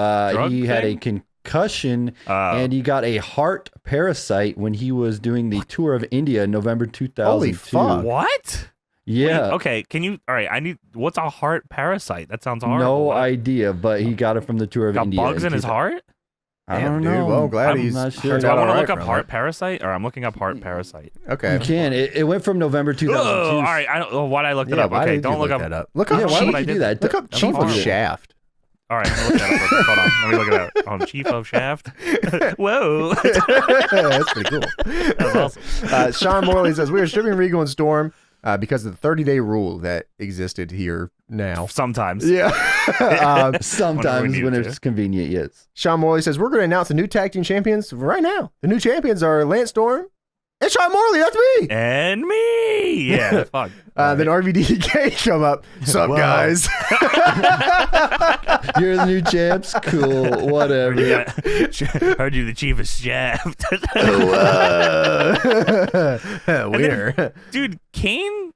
He had a concussion and he got a heart parasite when he was doing the tour of India in November 2002. Holy fuck. What? Yeah. Wait, okay, what's a heart parasite? That sounds horrible. No idea, but he got it from the tour of India. Got bugs in his heart? I don't know. Dude, well, I'm glad he's not sure. Do I want to look up heart parasite? Or I'm looking up heart parasite. Okay. You can. It went from November 2002. Oh, all right. Why'd I look that up? Okay, don't look up. That up. Look up. Why would you do that? Look up Chief of Shaft. All right, I'm gonna look that up. Hold on. Let me look it up. Chief of Shaft. Whoa. That's pretty cool. That's awesome. Sean Morley says, we are stripping Regal and Storm because of the 30-day rule that existed here now. Sometimes. Yeah. Sometimes when it's convenient, yes. Sean Morley says, we're going to announce the new tag team champions right now. The new champions are Lance Storm and Sean Morley. That's me. And me. Yeah, fuck. Then RVD and Kane come up. Sup, guys? You're the new champs? Cool. Whatever. Heard you the Chief of Shaft. Weird. Dude, Kane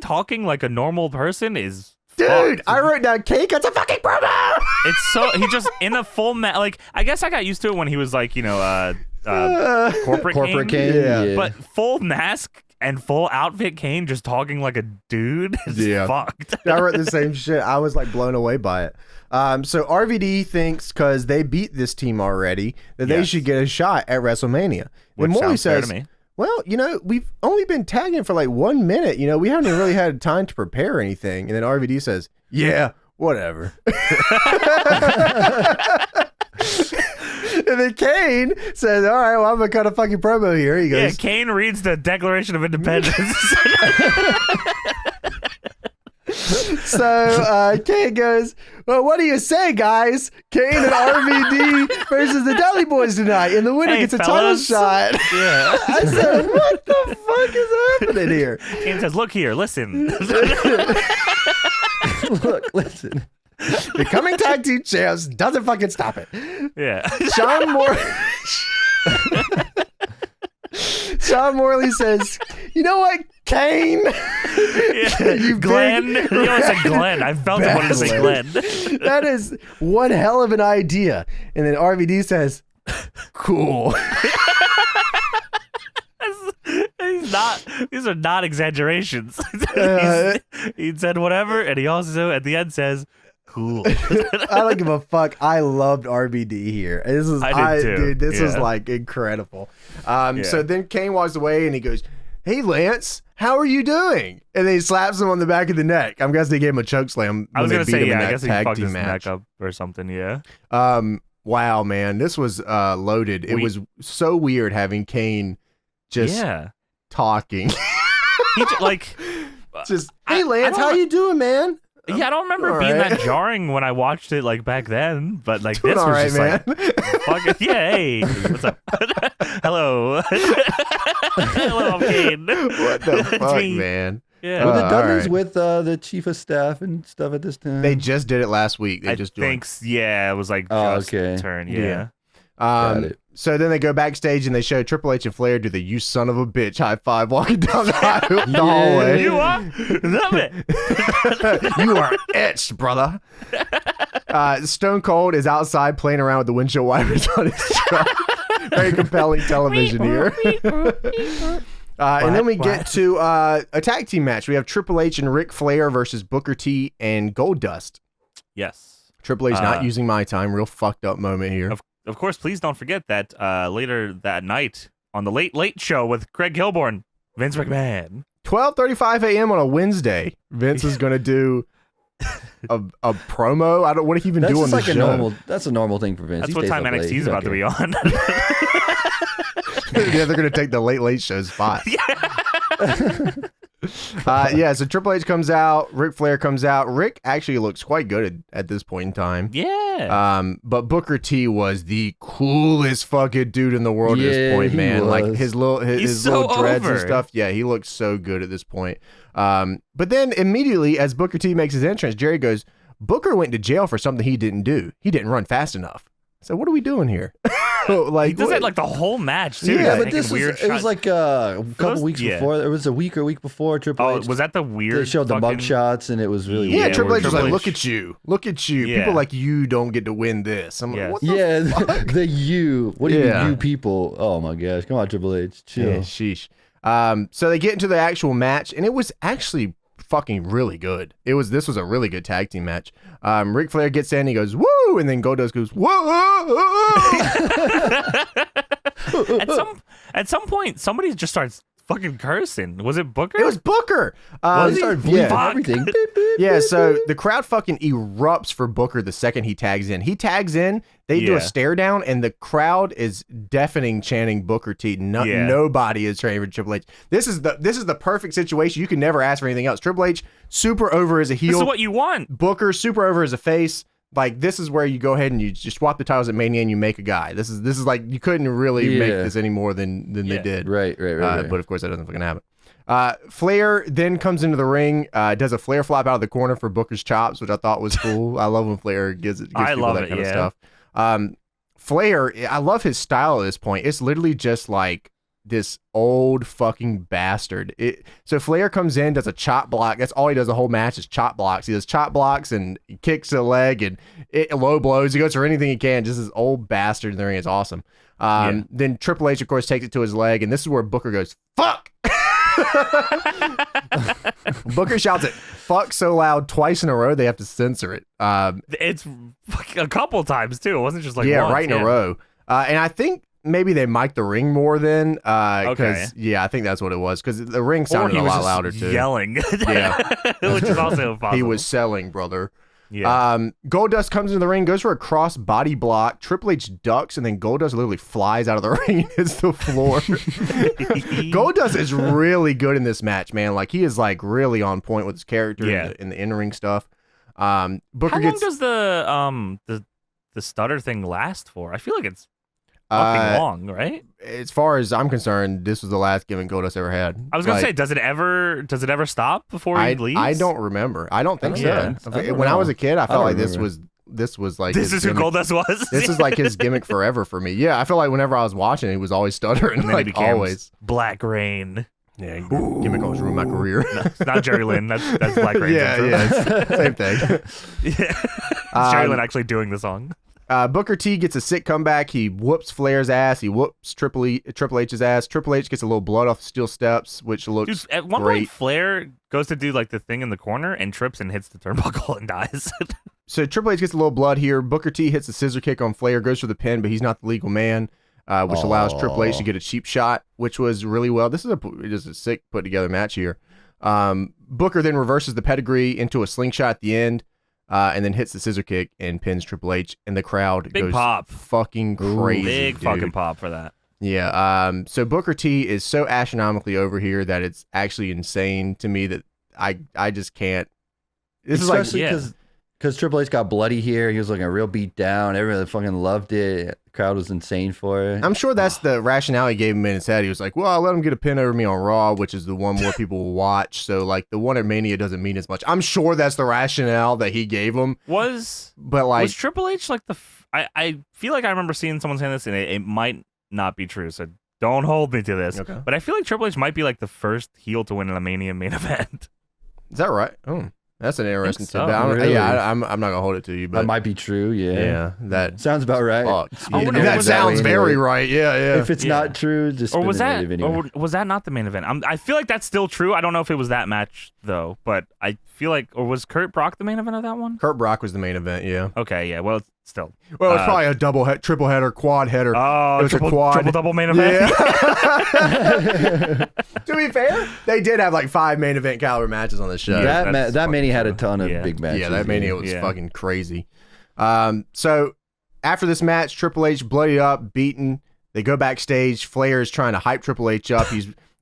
talking like a normal person is Dude, fucked. I wrote down Kane cuts a fucking promo. It's so he just in a full like I guess I got used to it when he was like, corporate Kane. Yeah. But full mask and full outfit Kane just talking like a dude is fucked. I wrote the same shit. I was like blown away by it. So RVD thinks because they beat this team already that they should get a shot at WrestleMania. Which and Morley sounds fair says, to me. well, we've only been tagging for like 1 minute. We haven't even really had time to prepare anything. And then RVD says, yeah, whatever. And then Kane says, all right, well, I'm going to cut a fucking promo here. He goes, Kane reads the Declaration of Independence. So Kane goes, well, what do you say, guys? Kane and RVD versus the Dudley Boys tonight. And the winner gets a title shot. Yeah. I said, what the fuck is happening here? Kane says, look here, listen. Look, listen. Becoming tag team champs doesn't fucking stop it. Yeah. Sean Morley says, you know what, Kane? You Glenn. You almost said Glenn. I felt I wanted to say Glenn. That is one hell of an idea. And then RVD says, cool. These are not exaggerations. He said whatever, and he also at the end says, cool. I don't give a fuck. I loved RBD here. I did too. Dude, this Yeah. is like incredible. So then Kane walks away and he goes, "Hey Lance, how are you doing?" And then he slaps him on the back of the neck. I'm guessing they gave him a choke slam. I was when gonna they beat say, him in yeah, I that guess he tag fucked team his match. neck up or something. Yeah. Wow, man, this was loaded. It was so weird having Kane just talking. He like just, "Hey Lance, how you doing, man?" Yeah, I don't remember being that jarring when I watched it like back then, but like this was just man. like, fucking, yeah, hey, what's up? Hello. Hello, I'm Kane. What the It's fuck, me. man? Yeah. Were the Dudleys right. with the chief of staff and stuff at this time? They just did it last week. They I just think, joined. yeah, it was like Oh, just okay. turn, Yeah. Got it. So then they go backstage and they show Triple H and Flair do the "you son of a bitch" high five walking down the hallway. You are? Love it. You are etched, brother. Stone Cold is outside playing around with the windshield wipers on his truck. Very compelling television here. And then we get to a tag team match. We have Triple H and Ric Flair versus Booker T and Goldust. Yes. Triple H not using my time. Real fucked up moment here. Of course, please don't forget that later that night on the Late Late Show with Craig Kilborn, Vince McMahon. 12:35 a.m. on a Wednesday. Vince is gonna do a promo. I don't. What did he even That's do on just the like show? a normal. That's a normal thing for Vince. That's He what stays time up late. NXT He's is about to okay. be on. Yeah, they're gonna take the Late Show spot. So Triple H comes out, Ric Flair comes out. Rick actually looks quite good at this point in time. Yeah. But Booker T was the coolest fucking dude in the world at this point, he man. Like was. his little so little dreads and over. stuff. Yeah, he looks so good at this point. But then immediately as Booker T makes his entrance, Jerry goes, "Booker went to jail for something he didn't do. He didn't run fast enough." So what are we doing here? Like, he does that like the whole match too. Yeah, He's but this making was weird it was shots. like a couple those- weeks yeah. before. It was a week or week before Triple Oh, H. was that the weird? They showed the fucking- mug shots and it was really yeah, weird. Triple H was like, Triple "Look H. at you, look at you. Yeah. People like you don't get to win this." I'm Yeah. like, "What the Yeah, fuck?" the you. What do you Yeah. mean, you people? Oh my gosh, come on, Triple H, chill. Yeah, sheesh. So they get into the actual match, and it was actually fucking really good. This was a really good tag team match. Ric Flair gets in, he goes, "Woo!" And then Goldust goes, "Whoa!" At some point, somebody just starts fucking cursing. Was it Booker? It was Booker. He started bleeping yeah. everything. Yeah, so the crowd fucking erupts for Booker the second he tags in. He tags in, they do Yeah. a stare down, and the crowd is deafening chanting Booker T. Yeah. Nobody is chanting for Triple H. This is the perfect situation. You can never ask for anything else. Triple H, super over as a heel. This is what you want. Booker, super over as a face. Like, this is where you go ahead and you just swap the titles at Mania and you make a guy. This is like, you couldn't really make Yeah. this any more than they Yeah. did. Right. But of course that doesn't fucking happen. Flair then comes into the ring, does a Flair flop out of the corner for Booker's chops, which I thought was cool. I love when Flair gives people love that it, kind of yeah. stuff. Flair, I love his style at this point. It's literally just like this old fucking bastard. So Flair comes in, does a chop block. That's all he does the whole match is chop blocks. He does chop blocks and he kicks a leg and low blows. He goes for anything he can. Just this old bastard in the ring. It's awesome. Then Triple H, of course, takes it to his leg, and this is where Booker goes, "Fuck!" Booker shouts it "fuck" so loud twice in a row they have to censor it. It's a couple times too. It wasn't just like Yeah, once. right in a row. And I think maybe they mic'd the ring more then. Okay. Yeah, I think that's what it was. Because the ring Or sounded he a was lot just louder too. yelling. Yeah. Which is also possible. He was selling, brother. Yeah. Goldust comes into the ring, goes for a cross body block. Triple H ducks, and then Goldust literally flies out of the ring and hits the floor. Goldust is really good in this match, man. Like, he is like really on point with his character in the in-ring stuff. Booker How long gets does the stutter thing last for? I feel like it's fucking long, right? as far as I'm concerned, this was the last gimmick Goldust ever had. I was gonna Like, say, does it ever stop before he leaves? I don't remember. I don't think Yeah. so. I don't When I know. was a kid, I felt don't like this remember. was like This his is who gimmick. Goldust was. This is like his gimmick forever for me. Yeah, I feel like whenever I was watching, he was always stuttering, and then like he became always. Black Rain. Yeah, gimmick almost ruined my career. It's not Jerry Lynn. That's Black Rain. yeah, it's same thing. Yeah. It's Jerry Lynn actually doing the song. Booker T gets a sick comeback. He whoops Flair's ass. He whoops Triple H's ass. Triple H gets a little blood off the steel steps, which looks Dude, at one great. point, Flair goes to do like the thing in the corner and trips and hits the turnbuckle and dies. So Triple H gets a little blood here. Booker T hits the scissor kick on Flair, goes for the pin, but he's not the legal man, which allows Triple H to get a cheap shot, which was really well. This is a sick put together match here. Booker then reverses the pedigree into a slingshot at the end, and then hits the scissor kick and pins Triple H, and the crowd goes fucking crazy. Big fucking pop for that. Yeah. So Booker T is so astronomically over here that it's actually insane to me that I just can't. This Especially because Triple H got bloody here. He was looking real beat down. Everyone fucking loved it. The crowd was insane for it. I'm sure that's the rationale he gave him in his head. He was like, well, I'll let him get a pin over me on Raw, which is the one more people will watch. So, like, the one at Mania doesn't mean as much. I'm sure that's the rationale that he gave him. Was Triple H like I feel like I remember seeing someone saying this, and it might not be true, so don't hold me to this. Okay. But I feel like Triple H might be like the first heel to win a Mania main event. Is that right? Oh. That's an interesting so. tidbit. Really? Yeah, I'm not gonna hold it to you, but that might be true. Yeah, that sounds about right. That sounds very right. Yeah. If it's not true, just or was that not the main event? I feel like that's still true. I don't know if it was that match though, but I feel like, or was Kurt Brock the main event of that one? Kurt Brock was the main event. Yeah. Okay. Yeah. Well, still. Well, it's probably a triple header, quad header. Oh, it was triple, a quad. triple double main event. Yeah. To be fair, they did have like 5 main event caliber matches on the show. That Mania had a ton of big matches. Yeah, that Mania was fucking crazy. So after this match, Triple H bloodied up, beaten. They go backstage. Flair is trying to hype Triple H up.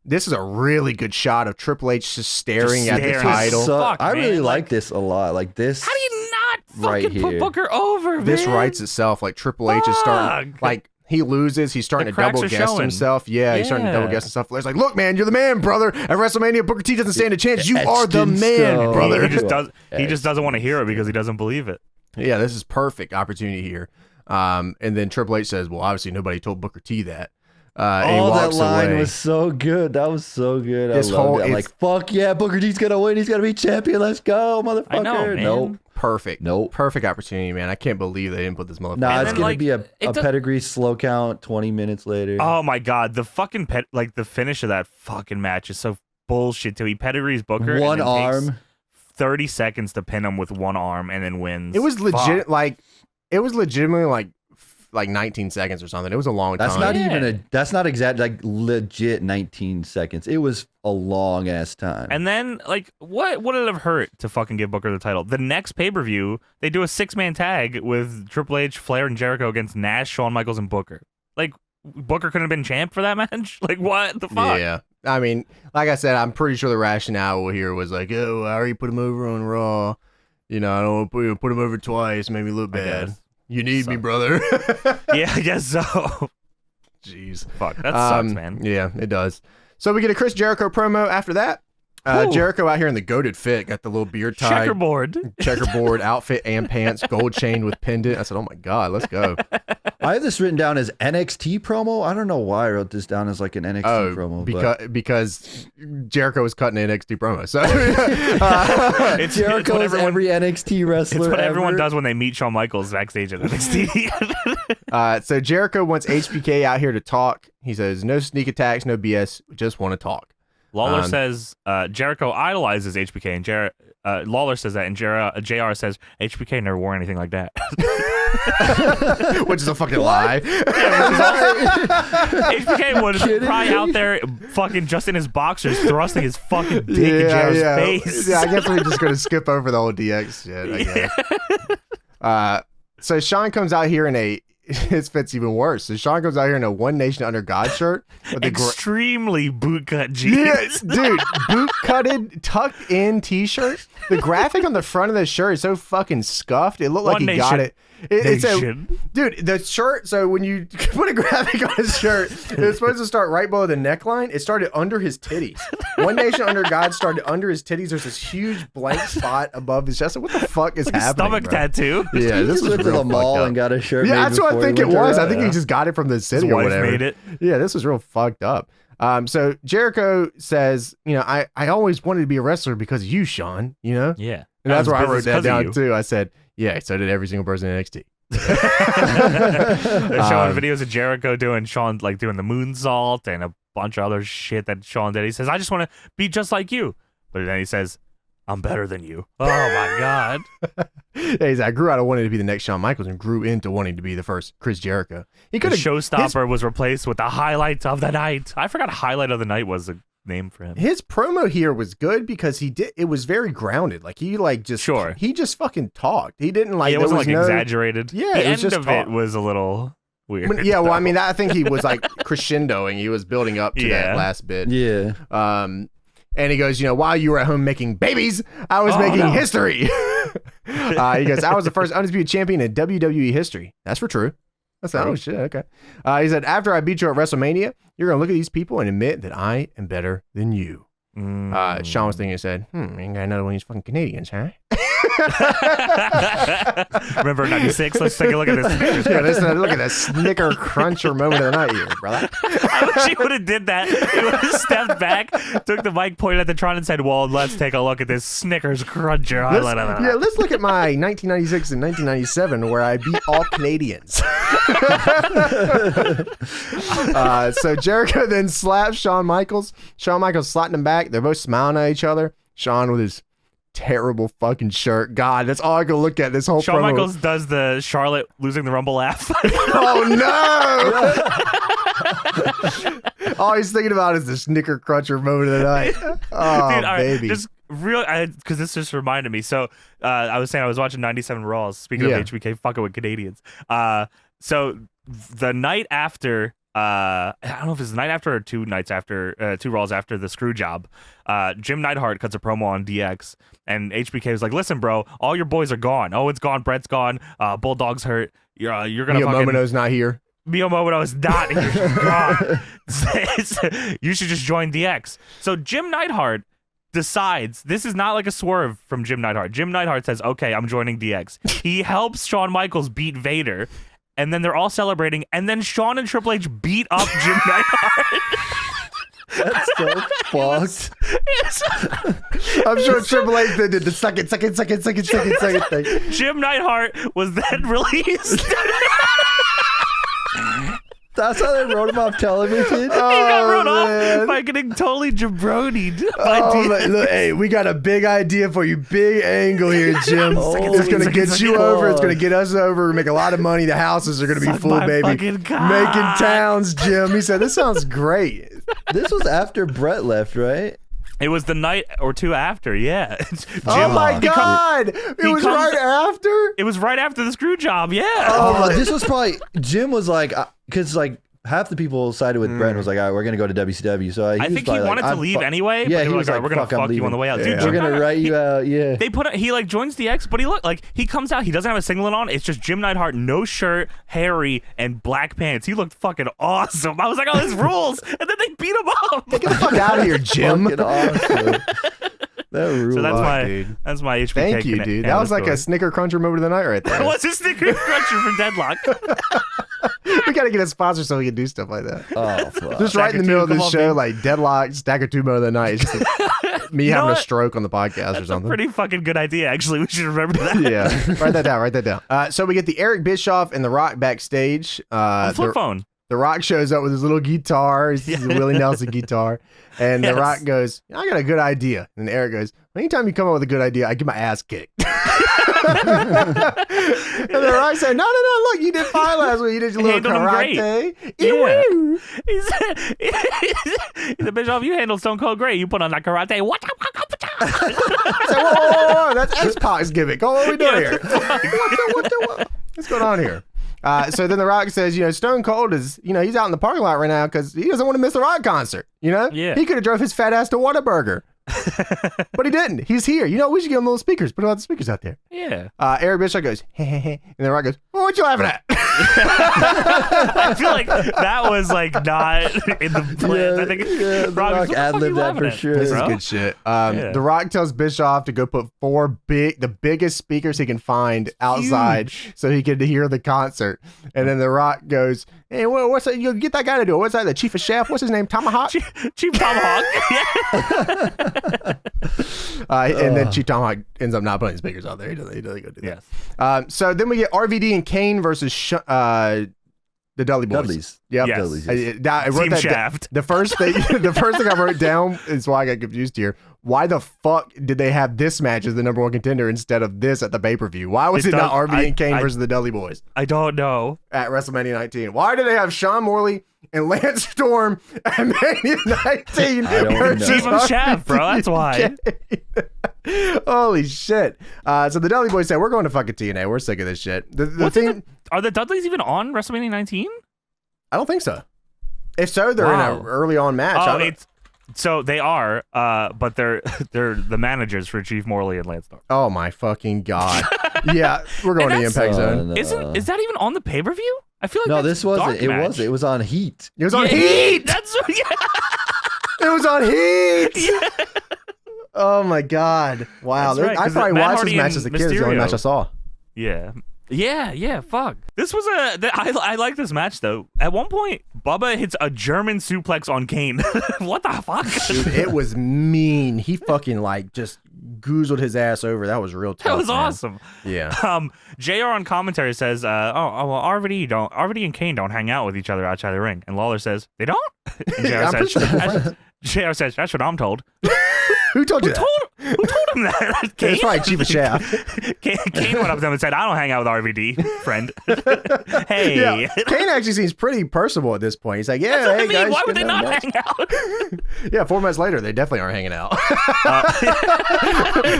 This is a really good shot of Triple H just staring at the title. I really like this a lot. Like this. How do you not fucking put Booker over, man? This writes itself. Like Triple H is starting, like he loses. He's starting to double guess himself. Yeah, he's starting to double guess himself. Flair's like, look, man, you're the man, brother. At WrestleMania, Booker T doesn't stand a chance. You are the man, brother. He just doesn't want to hear it because he doesn't believe it. Yeah, this is perfect opportunity here. And then Triple H says, well, obviously nobody told Booker T that. That line was so good. That was so good. I loved it. I'm like, fuck yeah, Booker T's gonna win. He's gonna be champion. Let's go, motherfucker. I know, man. Nope. Perfect. Nope. Perfect opportunity, man. I can't believe they didn't put this motherfucker. Nah, it's gonna be a pedigree slow count 20 minutes later. Oh my god, the fucking the finish of that fucking match is so bullshit too. He pedigrees Booker. One arm. 30 seconds to pin him with one arm and then wins. It was legit. It was legitimately like 19 seconds or something. It was a long time. That's not exact, like legit 19 seconds. It was a long ass time. And then what would it have hurt to fucking give Booker the title? The next pay-per-view, they do a 6-man tag with Triple H, Flair, and Jericho against Nash, Shawn Michaels, and Booker. Like, Booker couldn't have been champ for that match? Like, what the fuck? Yeah. I mean, like I said, I'm pretty sure the rationale here was like, oh, I already put him over on Raw. You know, I don't want to put him over twice. Made me look bad. You need me, brother. Yeah, I guess so. Jeez. Fuck, that sucks, man. Yeah, it does. So we get a Chris Jericho promo after that. Jericho out here in the goated fit, got the little beard tie. Checkerboard outfit and pants, gold chain with pendant. I said, oh my God, let's go. I have this written down as NXT promo. I don't know why I wrote this down as like an NXT promo. Because Jericho was cutting an NXT promo. So Jericho is every NXT wrestler. It's what everyone does when they meet Shawn Michaels backstage at NXT. So Jericho wants HBK out here to talk. He says, no sneak attacks, no BS. We just want to talk. Lawler says Jericho idolizes HBK, and Lawler says that, and JR says HBK never wore anything like that. Which is a fucking lie. HBK was probably out there fucking just in his boxers thrusting his fucking dick in JR's face. Yeah, I guess we're just going to skip over the whole DX shit, I guess. So Sean comes out here in it fits even worse. So Sean comes out here in a One Nation Under God shirt. With extremely bootcut jeans. Yes, dude. Boot-cutted, tucked-in t-shirt. The graphic on the front of the shirt is so fucking scuffed. It looked like he got it. Dude, the shirt, so when you put a graphic on his shirt, it's supposed to start right below the neckline. It started under his titties. One Nation Under God started under his titties. There's this huge blank spot above his chest. What the fuck is happening, stomach tattoo? Yeah, this was went to the mall and got a shirt. Yeah, that's what I think it was. I think he just got it from the city his or whatever. Wife made it. Yeah, this was real fucked up. So Jericho says, I always wanted to be a wrestler because of you, Sean, Yeah. And that's where I wrote that down too. I said, yeah, so did every single person in NXT. They're showing videos of Jericho doing Sean, like doing the moonsault and a bunch of other shit that Sean did. He says, I just want to be just like you. But then he says, I'm better than you. Oh my God. He's like, I grew out of wanting to be the next Shawn Michaels and grew into wanting to be the first Chris Jericho. The showstopper was replaced with the highlights of the night. I forgot highlight of the night was a name for him. His promo here was good because it was very grounded. Like he he just fucking talked. He didn't like it wasn't exaggerated. Yeah, the it was end just of it was a little weird. Yeah, well, I mean, I think he was like crescendoing. He was building up to that last bit. Yeah. And he goes, while you were at home making babies, I was making history. He goes, I was the first undisputed champion in WWE history. That's for true. That's oh shit. Okay. He said, after I beat you at WrestleMania, you're gonna look at these people and admit that I am better than you. Shawn was thinking and said, ain't got another one of these fucking Canadians, huh? Remember 96? Let's take a look at this. Yeah, let's look at that snicker cruncher moment of the night here, brother. I wish he would have did that. He would have stepped back, took the mic, pointed at the Tron and said, well, let's take a look at this Snickers cruncher. Let's look at my 1996 and 1997 where I beat all Canadians. So Jericho then slaps Shawn Michaels. Shawn Michaels slapped him back. They're both smiling at each other. Shawn with his terrible fucking shirt. God, that's all I can look at this whole Shawn promo. Michaels does the Charlotte losing the Rumble laugh. Oh no! All he's thinking about is the Snicker Cruncher moment of the night. Oh, dude, baby. Just real, because this just reminded me. So I was saying I was watching 97 Raws. Speaking of HBK fucking with Canadians. So the night after, I don't know if it's the night after or 2 nights after, 2 Raws after the screw job, Jim Neidhart cuts a promo on DX, and HBK was like, listen, bro, all your boys are gone. Oh, it's gone. Brett's gone. Bulldog's hurt. You're going to fucking... Momino's not here. Mio Momino's not here. God. You should just join DX. So Jim Neidhart decides, this is not like a swerve from Jim Neidhart. Jim Neidhart says, okay, I'm joining DX. He helps Shawn Michaels beat Vader, and then they're all celebrating, and then Shawn and Triple H beat up Jim Neidhart. That's so fucked. I'm sure Triple H did the second thing. Jim Neidhart was then released. That's how they wrote him off television? He got wrote off by getting totally jabronied. Look, hey, we got a big idea for you. Big angle here, Jim. It's going to get you over. It's going to get us over. Make a lot of money. The houses are going to be full, baby. Making towns, Jim. He said, this sounds great. This was after Brett left, right? It was the night or 2 after, yeah. Jim, oh my God! It was right after? It was right after the screw job, yeah. Oh, this was probably, Jim was like, because like half the people sided with Brett and was like, all right, we're going to go to WCW. So I think he wanted to leave anyway. Yeah, he was like, we're going to fuck you on the way out. Dude, we're going to write you out, yeah. He like joins DX, but he comes out, he doesn't have a singlet on. It's just Jim Neidhart, no shirt, hairy, and black pants. He looked fucking awesome. I was like, oh, this rules. And then they beat him up. Get the fuck out of here, Jim. Fucking awesome. That rules. So that's my HBK. Thank you, dude. That was like a Snicker Cruncher moment of the night right there. That was a Snicker Cruncher from Deadlock. We got to get a sponsor so we can do stuff like that. Oh, fuck. Just right in the middle of this show, like Deadlock, Stacker 2 moment of the night. It's just me having a stroke on the podcast or something. A pretty fucking good idea, actually. We should remember that. Yeah. Write that down. So we get the Eric Bischoff and The Rock backstage. Flip phone. The Rock shows up with his little guitar. It's a Willie Nelson guitar. And The Rock goes, I got a good idea. And Eric goes, anytime you come up with a good idea, I get my ass kicked. And The Rock said, no, look, you did fine last week. You did your little karate. Yeah. He said, Bischoff, you handled Stone Cold great. You put on that karate. What? I said, whoa, that's X-Pac's gimmick. What are we doing here? What's going on here? So then The Rock says, Stone Cold is, he's out in the parking lot right now because he doesn't want to miss the Rock concert. Yeah. He could have drove his fat ass to Whataburger. But he didn't. He's here. We should give him little speakers. Put all the speakers out there. Yeah. Eric Bischoff goes, hey. And The Rock goes, what you laughing at? I feel like that was like not in the plan. Yeah, I think The Rock ad-libbed that for sure. This is good shit. The Rock tells Bischoff to go put 4 the biggest speakers he can find outside so he can hear the concert. And then The Rock goes, hey, what's that? You get that guy to do it. What's that? The chief of chef? What's his name? Tomahawk? Chief Tomahawk. And then Chief Tomahawk ends up not putting speakers out there. He doesn't go do that. Yes. So then we get RVD and Kane versus the Dudley Boys. Dudleys. Yep. Yes. Dudleys, yes. I wrote Team that Shaft. The first thing I wrote down is why I got confused here why the fuck did they have this match as the number one contender instead of this at the pay-per-view? Why was it not RVD and Kane versus the Dudley Boys? I don't know. At WrestleMania 19. Why did they have Sean Morley and Lance Storm at Mania 19? I don't know. Chief of Shaft, bro. That's why. Holy shit. So the Dudley Boys said, we're going to fucking TNA. We're sick of this shit. The thing, are the Dudleys even on WrestleMania 19? I don't think so. If so, they're in an early on match. So they are, but they're the managers for Chief Morley and Lance Storm. Oh my fucking god! Yeah, we're going to the Impact Zone. Is that even on the pay per view? I feel like no, this wasn't. It was on Heat. It was on Heat. That's It was on Heat. Yeah. Oh my god! Wow, right, I probably watched this match as a kid. It's the only match I saw. Yeah. Fuck. This was I like this match though. At one point, Bubba hits a German suplex on Kane. What the fuck? Dude, it was mean. He fucking just goozled his ass over. That was real tough. That was awesome. Yeah. JR on commentary says, well, RVD and Kane don't hang out with each other outside the ring. And Lawler says, they don't? And JR says, that's what I'm told. Who told you that? Who told him that? Kane? It's probably Chief of Shaft. Kane went up to them and said, I don't hang out with RVD, friend. Hey. Yeah. Kane actually seems pretty personable at this point. He's like, yeah, hey, guys. Why would they not hang out? Yeah, 4 months later, they definitely aren't hanging out.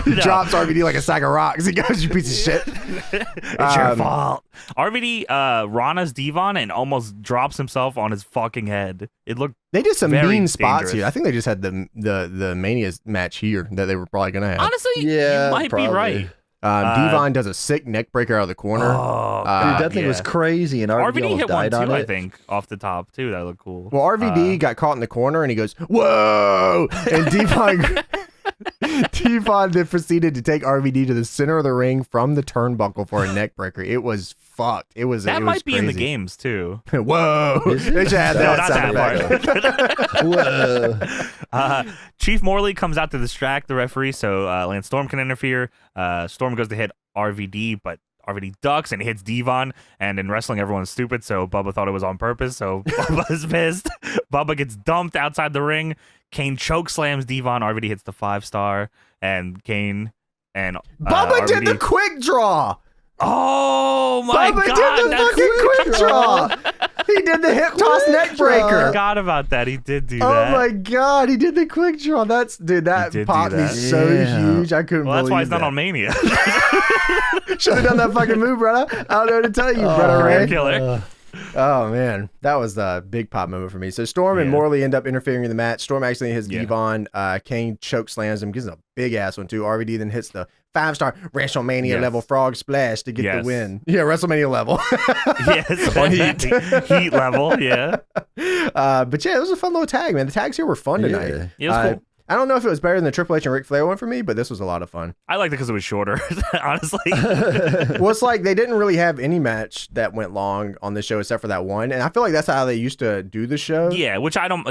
He drops RVD like a sack of rocks. He goes, you piece of shit. It's your fault. RVD Rana's Devon and almost drops himself on his fucking head. They did some mean spots dangerous. here. I think they just had the Mania match here that they were probably going to have. Honestly, you might be right. Devon does a sick neck breaker out of the corner. Oh, dude, that thing was crazy. And RVD hit one died too, on I think, off the top too. That looked cool. Well, RVD got caught in the corner and he goes, whoa! And Devon then proceeded to take RVD to the center of the ring from the turnbuckle for a neck breaker. It was fucked. That might be in the games too. Whoa! They should have that. Whoa! Chief Morley comes out to distract the referee, so Lance Storm can interfere. Storm goes to hit RVD, but RVD ducks and hits Devon. And in wrestling, everyone's stupid, so Bubba thought it was on purpose. So Bubba's pissed. Bubba gets dumped outside the ring. Kane choke slams Devon. RVD hits the 5-star, and Kane and Bubba RVD did the quick draw. Oh my Bubba god! did the fucking quick draw. He did the hip toss neck breaker. I forgot about that. He did do that. Oh my god, he did the quick draw. That popped me so huge. I couldn't believe that's why he's that. not on Mania. Should have done that fucking move, brother. I don't know what to tell you, brother Ray. Killer. Oh man, that was a big pop moment for me. So Storm and Morley end up interfering in the match. Storm actually hits Devon. Kane choke slams him, gives him a big ass one too. RVD then hits the 5-star WrestleMania level frog splash to get the win. Yeah, WrestleMania level. Yes, on Heat level. Yeah. But yeah, it was a fun little tag, man. The tags here were fun tonight. Yeah, it was cool. I don't know if it was better than the Triple H and Ric Flair one for me, but this was a lot of fun. I liked it because it was shorter, honestly. Well, it's like they didn't really have any match that went long on the show except for that one. And I feel like that's how they used to do the show. Yeah,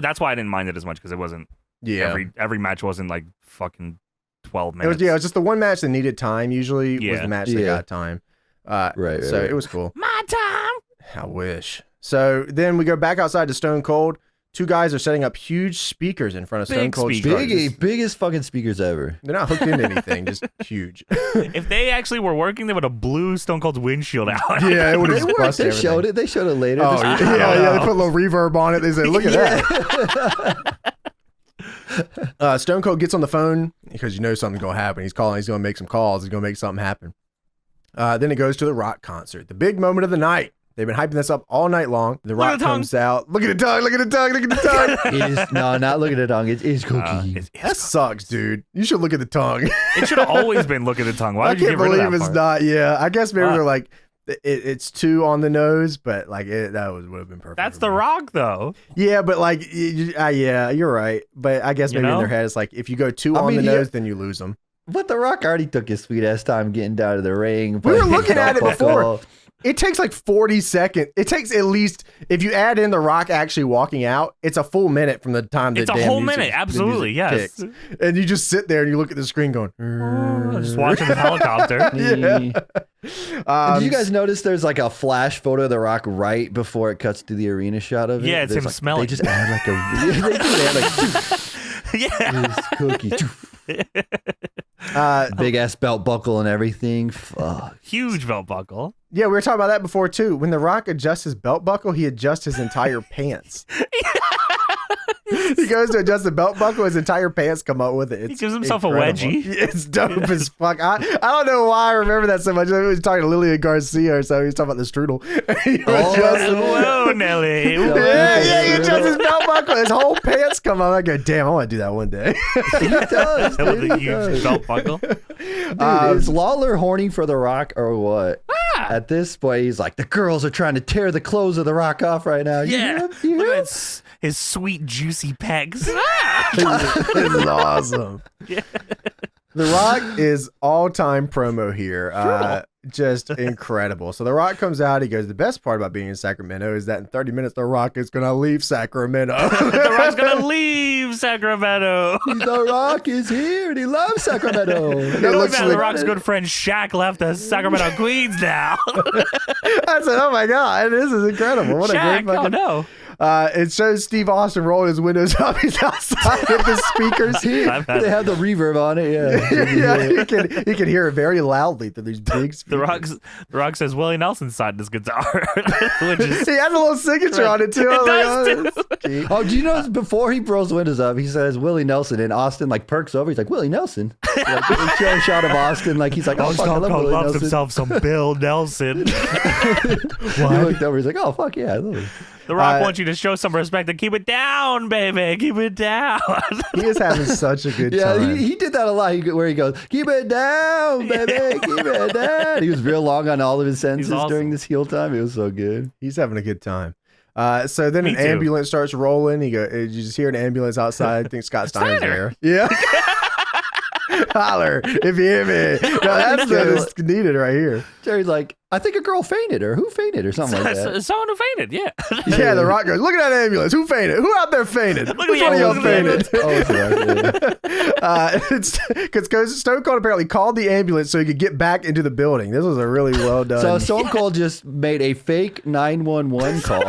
that's why I didn't mind it as much because it wasn't, every match wasn't like fucking 12 minutes. It was just the one match that needed time usually was the match that got time. Right. So it was cool. My time! I wish. So then we go back outside to Stone Cold. Two guys are setting up huge speakers in front of Stone Cold. Biggest fucking speakers ever. They're not hooked into anything, just huge. If they actually were working, they would have blew Stone Cold's windshield out. Yeah, it would have busted everything. Showed it. They showed it later. Oh, yeah. They put a little reverb on it. They said, look at that. Stone Cold gets on the phone because you know something's going to happen. He's calling. He's going to make some calls. He's going to make something happen. Then it goes to the Rock concert. The big moment of the night. They've been hyping this up all night long. The Rock comes out. Look at the tongue. Look at the tongue. Look at the tongue. No, not look at the tongue. It's cookie. That sucks, dude. You should look at the tongue. It should have always been look at the tongue. Why would you get rid of that part? I can't believe it's not. Yeah, I guess maybe they're like, it's too on the nose, but like would have been perfect. That's the Rock, though. Yeah, but like, yeah, you're right. But I guess maybe in their head, it's like if you go too on the nose, then you lose them. But the Rock already took his sweet ass time getting down to the ring. We were looking at it before. It takes like 40 seconds. It takes at least, if you add in the Rock actually walking out, it's a full minute from the time that it's a whole minute, absolutely, yes. Kicks. And you just sit there and you look at the screen going, just watching the helicopter. Did you guys notice there's like a flash photo of the Rock right before it cuts to the arena shot of it? Yeah, it's him smelling. They just add like Yeah. His cookie. Big ass belt buckle and everything. Fuck. Huge belt buckle. Yeah, we were talking about that before too. When The Rock adjusts his belt buckle, he adjusts his entire pants. He goes to adjust the belt buckle, his entire pants come up with it. He gives himself incredible. a wedgie. It's dope as fuck. I don't know why I remember that so much. I was talking to Lillian Garcia or so. He was talking about the strudel. Whoa, Nelly. Yeah, he adjusts his belt buckle. His whole pants come up. I go, damn, I want to do that one day. He does. Dude, With a he huge does. belt buckle. Dude, is Lawler horny for The Rock or what? At this point, he's like, the girls are trying to tear the clothes of The Rock off right now. Yeah. You Look hear him? at his sweet, juicy pecs. This is awesome. Yeah. The Rock is all-time promo here. Just incredible. So The Rock comes out. He goes, the best part about being in Sacramento is that in 30 minutes, The Rock is going to leave Sacramento. The Rock's going to leave Sacramento. The Rock is here and he loves Sacramento. The Rock's good friend Shaq left the Sacramento Queens now. I said, oh my God, this is incredible. What Shaq, a great fucking... no. It shows Steve Austin rolling his windows up. He's outside with the speakers. They have the reverb on it, yeah. He can hear it very loudly through these big speakers. The Rock says Willie Nelson signed his guitar, which is He has a little signature on it too. Oh, do you know before he rolls the windows up, he says Willie Nelson, and Austin like perks over. He's like, Willie Nelson. Like, show a shot of Austin, like he's like, oh fuck, I love Willie loves Nelson. himself some Bill Nelson. He looked over. He's like, oh fuck yeah, I love him. The Rock wants you to show some respect and keep it down, baby. Keep it down. He is having such a good Yeah, time. he did that a lot. Where he goes, keep it down, baby, keep it down. He was real long on all of his sentences during this heel time. It was so good. He's having a good time. So then Me an too. ambulance starts rolling. You just hear an ambulance outside. I think Scott Steiner's Steiner. there. Yeah. Holler if you hear me. No, that's needed right here. Jerry's like, I think a girl fainted, or who fainted, or something like that. Someone who fainted, yeah. Yeah, The Rock goes, look at that ambulance. Who fainted? Who out there fainted? Look at Which the one of y'all ambulance. fainted? Oh, that's right, yeah. Because Stone Cold apparently called the ambulance so he could get back into the building. This was a really well done. So Stone Cold just made a fake 911 call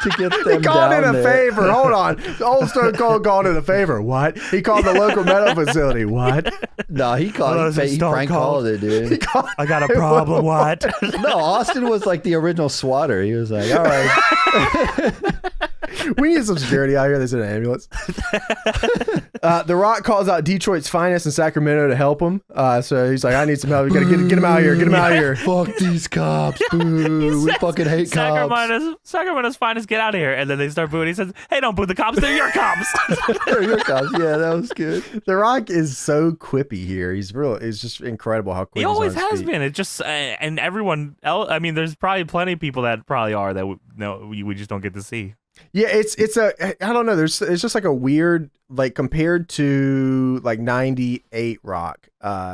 to get them He called down in a there. favor. Hold on. Old Stone Cold called in a favor. What? He called the local medical facility. What? No, he called. He prank called it, dude. I got a problem. What? No, Austin was like the original swatter. He was like, all right. We need some security out here. There's an ambulance. The Rock calls out Detroit's finest in Sacramento to help him. So he's like, I need some help. You gotta get him out of here. Get him out of here. Fuck these cops. Boo. We fucking hate cops. Sacramento's finest, get out of here. And then they start booing. He says, hey, don't boo the cops. They're your cops. They're your cops. Yeah, that was good. The Rock is so quippy here. He's just incredible how quick He always he's on his has feet. been. It just, and everyone else, I mean, there's probably plenty of people that probably are that we just don't get to see. Yeah, I don't know. It's just like a weird, like compared to like 98 Rock,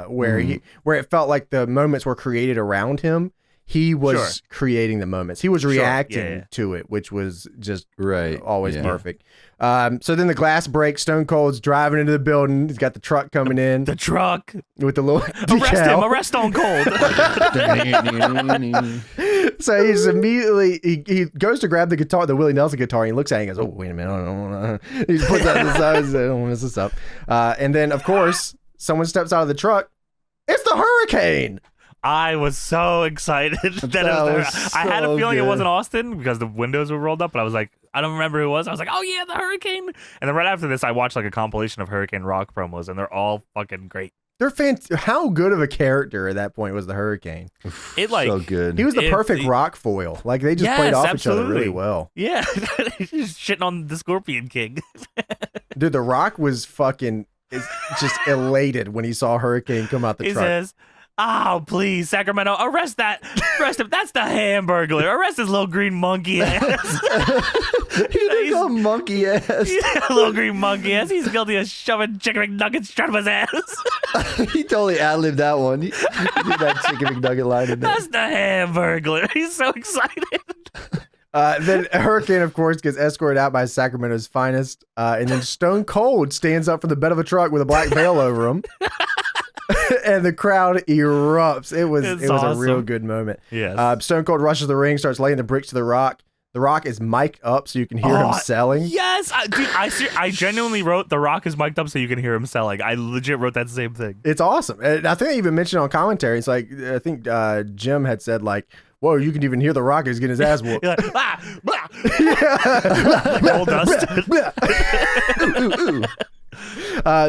where it felt like the moments were created around him. He was creating the moments. He was reacting to it, which was just always perfect. So then the glass breaks. Stone Cold's driving into the building. He's got the truck coming in. The truck. With the little Arrest him. Arrest Stone Cold. So he's immediately, he goes to grab the guitar, the Willie Nelson guitar, and he looks at it and goes, oh, wait a minute. I don't want to. He puts that to the side. I don't want to mess this up. And then, of course, someone steps out of the truck. It's the Hurricane. I was so excited that it was I had a feeling it wasn't Austin because the windows were rolled up, but I was like, I don't remember who it was. I was like, oh yeah, the Hurricane. And then right after this, I watched like a compilation of Hurricane Rock promos, and they're all fucking great. They're How good of a character at that point was the Hurricane? It like so good. He was the perfect rock foil. Like they just played off each other really well. Yeah, he's shitting on the Scorpion King. Dude, the Rock was fucking just elated when he saw Hurricane come out the truck. He says, oh, please, Sacramento, arrest him. That's the Hamburglar. Arrest his little green monkey ass. He didn't go monkey ass. Yeah, little green monkey ass. He's guilty of shoving chicken McNuggets straight up his ass. He totally ad-libbed that one. He did that chicken McNugget line in there. That's the Hamburglar. He's so excited. Then Hurricane, of course, gets escorted out by Sacramento's finest. And then Stone Cold stands up from the bed of a truck with a black veil over him. And the crowd erupts. It was awesome. a real good moment. Yes. Stone Cold rushes the ring, starts laying the bricks to the Rock. The Rock is mic'd up so you can hear him selling. Yes, dude, I genuinely wrote The Rock is mic'd up so you can hear him selling. I legit wrote that same thing. It's awesome. And I think I even mentioned on commentary. It's like I think Jim had said like, "Whoa, you can even hear The Rock is getting his ass whooped." You're like, blah. Goldust.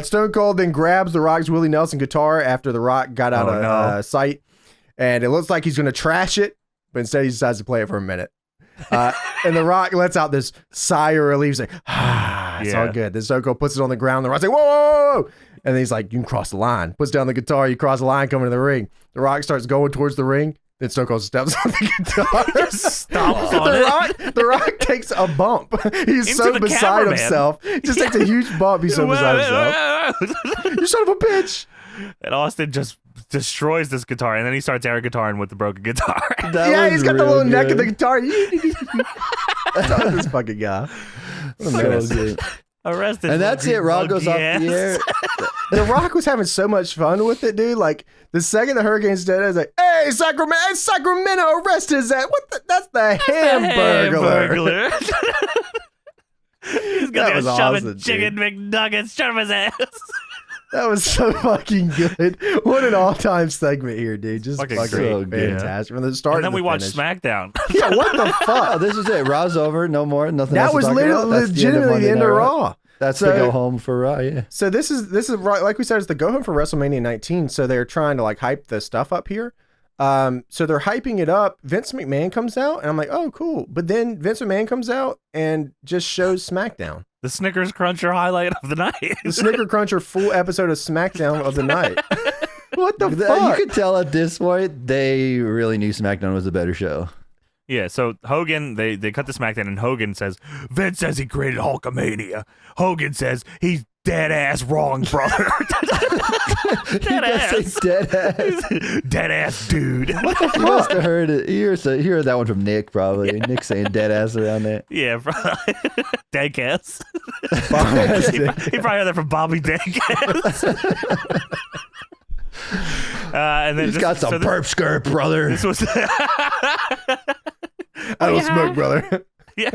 Stone Cold then grabs The Rock's Willie Nelson guitar after The Rock got out of sight, and it looks like he's going to trash it, but instead he decides to play it for a minute. And The Rock lets out this sigh of relief. He's like, it's all good. Then Stone Cold puts it on the ground. The Rock's like, whoa, whoa, whoa. And then he's like, you can cross the line. Puts down the guitar. You cross the line, coming to the ring. The Rock starts going towards the ring. Then Stone Cold steps on the guitar. Just stomps on it. The Rock takes a bump. He's so beside himself. Just takes a huge bump. He's so beside himself. You son of a bitch. And Austin just destroys this guitar, and then he starts air guitarring with the broken guitar. He's got the little neck of the guitar. This fucking guy. Arrested. And that's it. Rock goes off the air. The Rock was having so much fun with it, dude. Like the second the Hurricane's dead, I was like, "Hey, Sacramento, arrest his ass." That's the Hamburglar. He's gonna go shoving chicken McNuggets, shove his ass. That was so fucking good. What an all-time segment here, dude. Just fucking so fantastic. From the start and then to the we watched finish. SmackDown. Yeah, what the fuck? Oh, this was it. Raw's over. No more. Nothing else That was legitimately the end of Raw. That's the go home for Raw, yeah. So this is right, like we said, it's the go home for WrestleMania 19. So they're trying to like hype the stuff up here. So they're hyping it up. Vince McMahon comes out, and I'm like, oh, cool. But then Vince McMahon comes out and just shows SmackDown. The Snickers Cruncher highlight of the night. The Snicker Cruncher full episode of SmackDown of the night. What the fuck? You could tell at this point they really knew SmackDown was a better show. Yeah, so Hogan, they cut the SmackDown, and Hogan says, Vince says he created Hulkamania. Hogan says he's dead ass wrong, brother. Dead ass. Dead ass. Dead ass dude. What the fuck? You must have heard it. You heard that one from Nick, probably. Yeah. Nick saying dead ass around there. Yeah, dead ass. He probably heard that from Bobby Deadcast. And then he's got some perp skirt, brother. This was I don't smoke, brother. Yeah.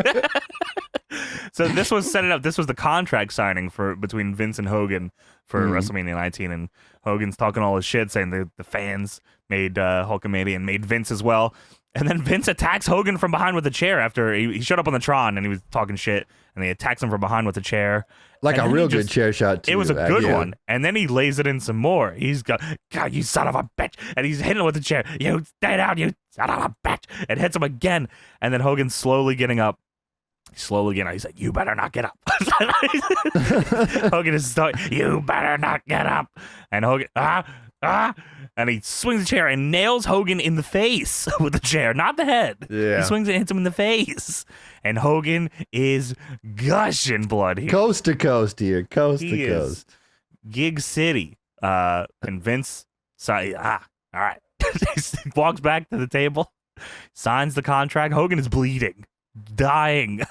So this was setting up. This was the contract signing between Vince and Hogan for WrestleMania 19, and Hogan's talking all his shit, saying the fans made Hulkamania and made Vince as well. And then Vince attacks Hogan from behind with a chair after he showed up on the Tron and he was talking shit, and he attacks him from behind with a chair. Like a real good chair shot, too. It was a good one. And then he lays it in some more. He's got, God, you son of a bitch. And he's hitting him with the chair. You stay down, you son of a bitch. And hits him again. And then Hogan's slowly getting up. He's like, you better not get up. Hogan is you better not get up. And Hogan, and he swings the chair and nails Hogan in the face with the chair, not the head. Yeah. He swings it and hits him in the face. And Hogan is gushing blood here. Coast to coast here. Coast to coast. Gig City. And Vince, all right. He walks back to the table, signs the contract. Hogan is bleeding, dying.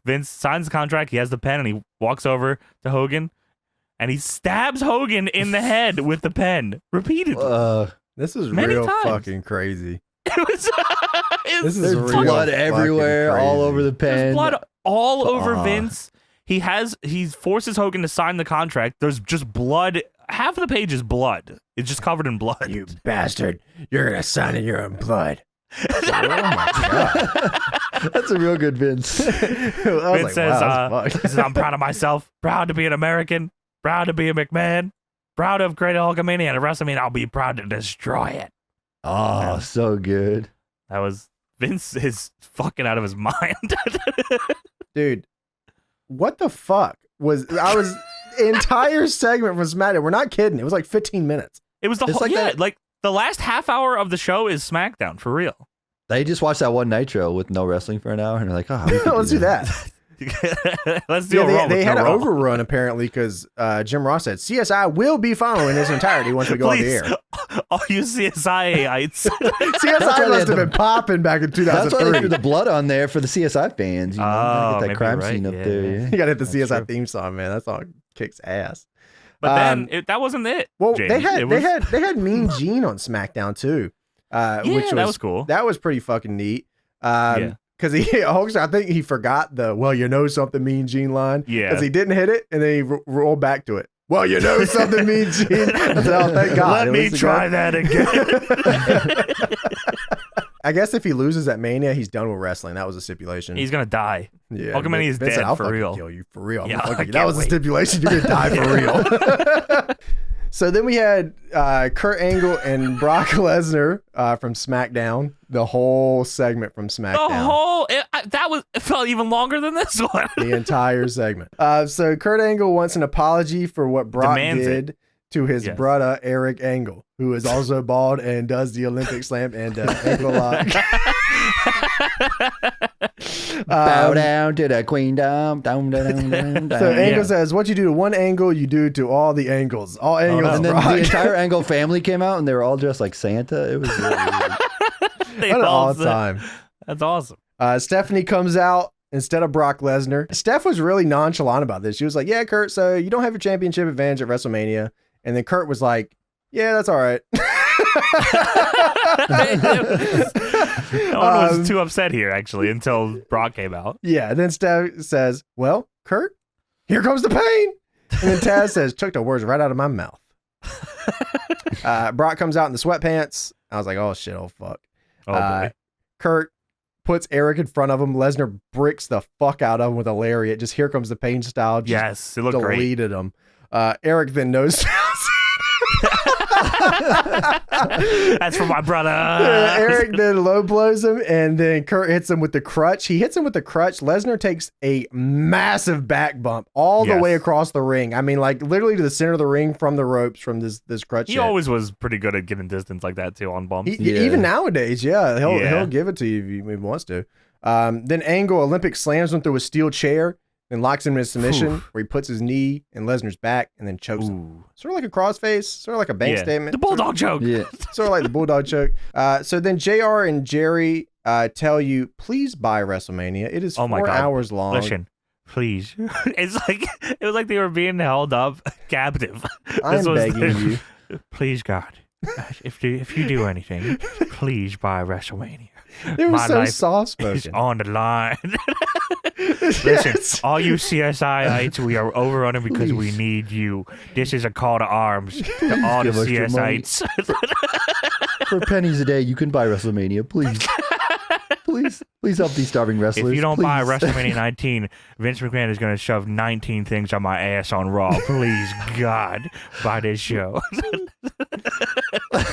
Vince signs the contract. He has the pen and he walks over to Hogan. And he stabs Hogan in the head with the pen repeatedly. This is Many real times. Fucking crazy. This is There's real blood everywhere, all over the pen. There's blood all over Vince. He forces Hogan to sign the contract. There's just blood. Half of the page is blood. It's just covered in blood. You bastard! You're gonna sign in your own blood. Oh my god, that's a real good Vince. Vince says, he says, "I'm proud of myself. Proud to be an American. Proud to be a McMahon. Proud to have created Hulkamania and WrestleMania. I'll be proud to destroy it." Oh, so good. That was Vince is fucking out of his mind. Dude, what the fuck was entire segment from SmackDown? We're not kidding. It was like 15 minutes. It was the whole like the last half hour of the show is SmackDown for real. They just watched that one Nitro with no wrestling for an hour, and they're like, let's do that. Let's do a Raw. They had an overrun apparently because Jim Ross said CSI will be following its entirety once we go on the air. All you CSI-ites. CSI must have been popping back in 2003. That's why they threw the blood on there for the CSI fans. You know, get that crime scene up there. Yeah. You gotta hit the CSI theme song, man. That song kicks ass. But then that wasn't it. Well, James. they had Mean Gene on SmackDown too, which that was cool. That was pretty fucking neat. because Hulkster, I think he forgot the "well, you know something mean Gene" line. Yeah, because he didn't hit it, and then he rolled back to it. Well, you know something mean Gene. I said, oh, thank God. Let me try that again. I guess if he loses at Mania, he's done with wrestling. That was a stipulation. He's gonna die. Yeah, Hulkamania is dead I'll for real. Kill you for real. Yeah, that was a stipulation. You're gonna die for real. So then we had Kurt Angle and Brock Lesnar from SmackDown. The whole segment from SmackDown. It felt even longer than this one. The entire segment. So Kurt Angle wants an apology for what Brock did to his brother Eric Angle, who is also bald and does the Olympic slam and ankle lock. Bow down to the queendom. Down. So Angle says, what you do to one angle, you do to all the angles. All angles. And then the entire Angle family came out and they were all dressed like Santa. It was really weird. What an all time. That's awesome. Stephanie comes out instead of Brock Lesnar. Steph was really nonchalant about this. She was like, yeah, Kurt, so you don't have your championship advantage at WrestleMania. And then Kurt was like, yeah, that's all right. No one was too upset here, actually, until Brock came out. Yeah, and then Steph says, well, Kurt, here comes the pain. And then Taz says, took the words right out of my mouth. Brock comes out in the sweatpants. I was like, oh, shit, oh, fuck. Oh, boy. Kurt puts Eric in front of him. Lesnar bricks the fuck out of him with a lariat. Just here comes the pain style. Just yes, it looked great. Deleted him. Eric then knows. That's for my brother. Eric then low blows him, and then Kurt hits him with the crutch. He hits him with the crutch. Lesnar takes a massive back bump all the way across the ring. I mean, like literally to the center of the ring from the ropes from this crutch. He always was pretty good at getting distance like that too on bumps. Even nowadays, he'll give it to you if he wants to. Then Angle Olympic slams him through a steel chair. Then locks him in a submission where he puts his knee in Lesnar's back and then chokes him. Sort of like a crossface, sort of like a bank statement. The bulldog choke. Yeah. Sort of like the bulldog choke. So then JR and Jerry tell you, please buy WrestleMania. It is 4 hours long. Listen, please. It was like they were being held up captive. I'm begging you. Please, God, if you do anything, please buy WrestleMania. They were so soft-spoken. It's on the line. Listen, all you CSIites, we are overrunning because we need you. This is a call to arms to all the CSIites. For pennies a day, you can buy WrestleMania, please. Please help these starving wrestlers. If you don't please. buy WrestleMania 19, Vince McMahon is going to shove 19 things on my ass on Raw. Please, God, buy this show.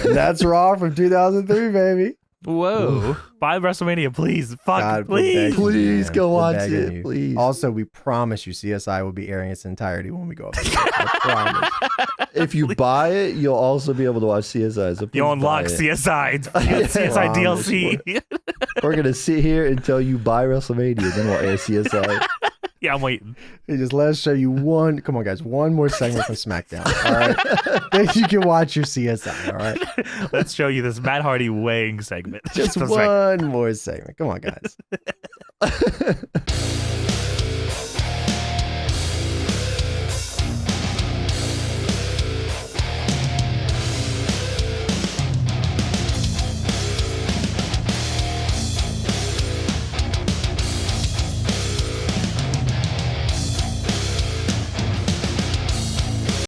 That's Raw from 2003, baby. Whoa. Buy WrestleMania, please. Fuck, God, please. Please go watch it, please. Also, we promise you CSI will be airing its entirety when we go up there. I promise. If you buy it, you'll also be able to watch CSI. So you'll unlock CSI. CSI DLC. We're going to sit here until you buy WrestleMania, then we'll air CSI. Yeah, I'm waiting. Hey, just let us show you one. Come on, guys. One more segment from SmackDown. All right. Then you can watch your CSI. All right. Let's show you this Matt Hardy weighing segment. Just one more segment. Come on, guys.